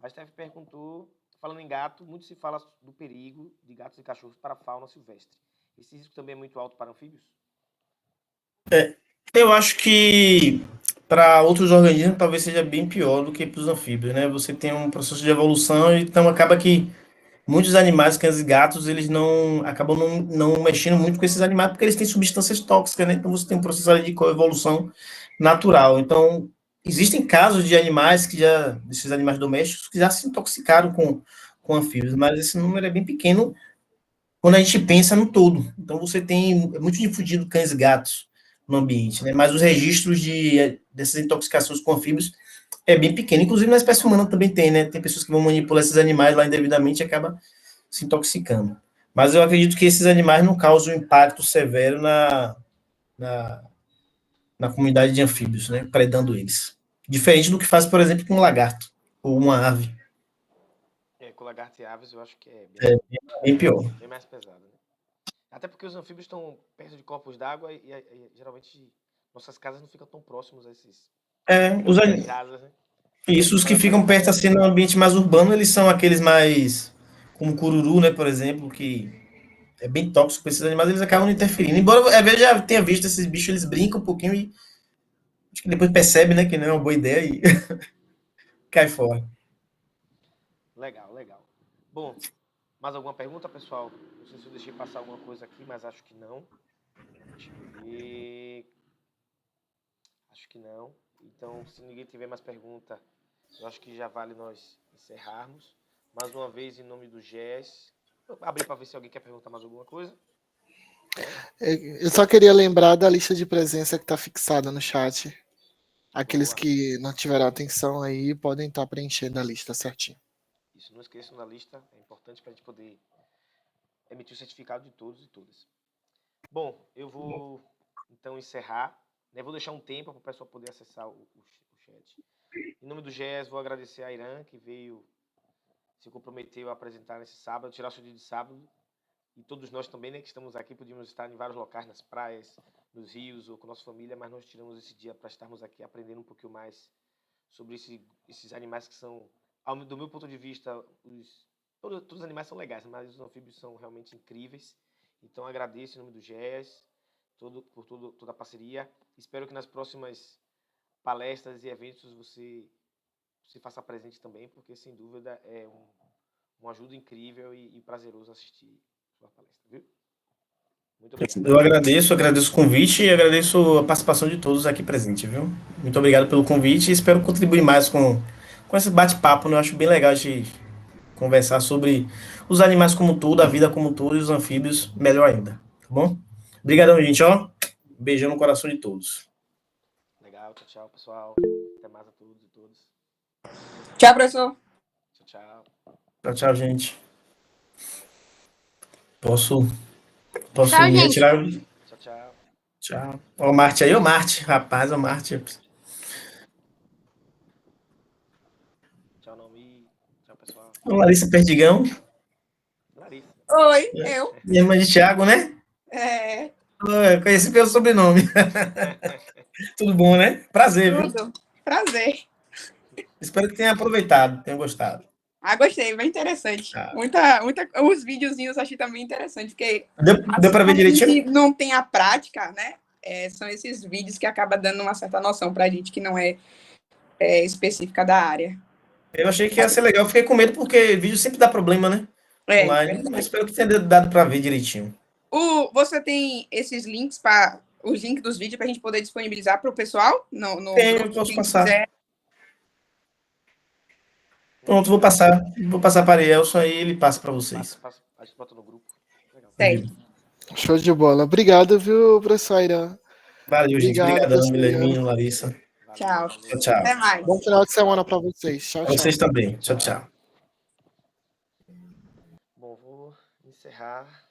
A Steph perguntou, falando em gato, muito se fala do perigo de gatos e cachorros para a fauna silvestre. Esse risco também é muito alto para anfíbios? Eu acho que para outros organismos talvez seja bem pior do que para os anfíbios, né? Você tem um processo de evolução, então acaba que muitos animais, cães e gatos, eles acabam não mexendo muito com esses animais porque eles têm substâncias tóxicas, né? Então você tem um processo ali de coevolução natural. Então, existem casos de animais desses animais domésticos, que já se intoxicaram com anfíbios, mas esse número é bem pequeno quando a gente pensa no todo. Então você tem muito difundido cães e gatos no ambiente, né? Mas os registros dessas intoxicações com anfíbios é bem pequeno. Inclusive na espécie humana também tem, né? Tem pessoas que vão manipular esses animais lá indevidamente e acaba se intoxicando. Mas eu acredito que esses animais não causam impacto severo na comunidade de anfíbios, né? Predando eles. Diferente do que faz, por exemplo, com um lagarto ou uma ave. Com lagarto e aves, eu acho que é Bem pior. bem mais pesado, né? Até porque os anfíbios estão perto de corpos d'água e geralmente nossas casas não ficam tão próximos a esses Os, casas, né? isso, os que ficam perto, assim, no ambiente mais urbano, eles são aqueles mais, como o cururu, né, por exemplo, que é bem tóxico para esses animais, eles acabam interferindo. Embora eu já tenha visto esses bichos, eles brincam um pouquinho e acho que depois percebe, né, que não é uma boa ideia e cai fora. Legal, legal. Bom, mais alguma pergunta, pessoal? Não sei se eu deixei passar alguma coisa aqui, mas acho que não. Deixa eu ver. Acho que não. Então, se ninguém tiver mais pergunta, eu acho que já vale nós encerrarmos. Mais uma vez, em nome do GES. Vou abrir para ver se alguém quer perguntar mais alguma coisa. Eu só queria lembrar da lista de presença que está fixada no chat. Aqueles Boa. que não tiveram atenção aí podem estar preenchendo a lista certinho. Isso, não esqueçam da lista. É importante para a gente poder emitir o certificado de todos e todas. Bom, eu vou então encerrar. Né? Vou deixar um tempo para o pessoal poder acessar o chat. Em nome do GES, vou agradecer a Irã, que veio, se comprometeu a apresentar nesse sábado, tirar o seu dia de sábado. E todos nós também, né, que estamos aqui, podíamos estar em vários locais, nas praias, nos rios ou com nossa família, mas nós tiramos esse dia para estarmos aqui aprendendo um pouquinho mais sobre esses animais que são, do meu ponto de vista, todos os animais são legais, mas os anfíbios são realmente incríveis. Então agradeço em nome do GES por toda a parceria. Espero que nas próximas palestras e eventos você faça presente também, porque sem dúvida é uma ajuda incrível e prazeroso assistir sua palestra, viu? Muito obrigado. Eu agradeço o convite e agradeço a participação de todos aqui presentes, viu? Muito obrigado pelo convite e espero contribuir mais com esse bate-papo, né? Eu acho bem legal de conversar sobre os animais como um todo, a vida como um todo e os anfíbios melhor ainda, tá bom? Obrigadão, gente, ó. Beijão no coração de todos. Legal, tchau, tchau, pessoal. Até mais a todos e todas. Tchau, professor. Tchau, tchau. Tchau, tchau, gente. Posso Tchau, me gente. retirar? Tchau, tchau. Tchau. Ó, o Marte aí, ô Marte, rapaz, ô Marte. Tchau, Naomi. Tchau, pessoal. Ô, Larissa Perdigão, Larissa. Oi, eu. minha irmã de Thiago, né? É, Eu conheci pelo sobrenome. Tudo bom, né? Prazer, viu? tudo. Prazer. Espero que tenha aproveitado, tenha gostado. Gostei, bem interessante. Ah. Os videozinhos achei também interessante, porque Deu para ver como a gente direitinho? não tem a prática, né? São esses vídeos que acabam dando uma certa noção pra gente que não é específica da área. Eu achei que ia ser legal, fiquei com medo porque vídeo sempre dá problema, né? Online, mas espero que tenha dado para ver direitinho. Você tem esses links para os links dos vídeos para a gente poder disponibilizar para o pessoal? Tenho, eu posso passar. Quiser. Pronto, vou passar para a Arielson, aí ele passa para vocês. A gente bota no grupo. Legal. Show de bola. Obrigado, viu, professor Irã? Valeu, gente. Obrigadão, Guilherminho, Larissa. Tchau. Tchau, tchau. Até mais. Bom final de semana para vocês. Tchau, Para vocês também. Tchau, tchau. Bom, vou encerrar.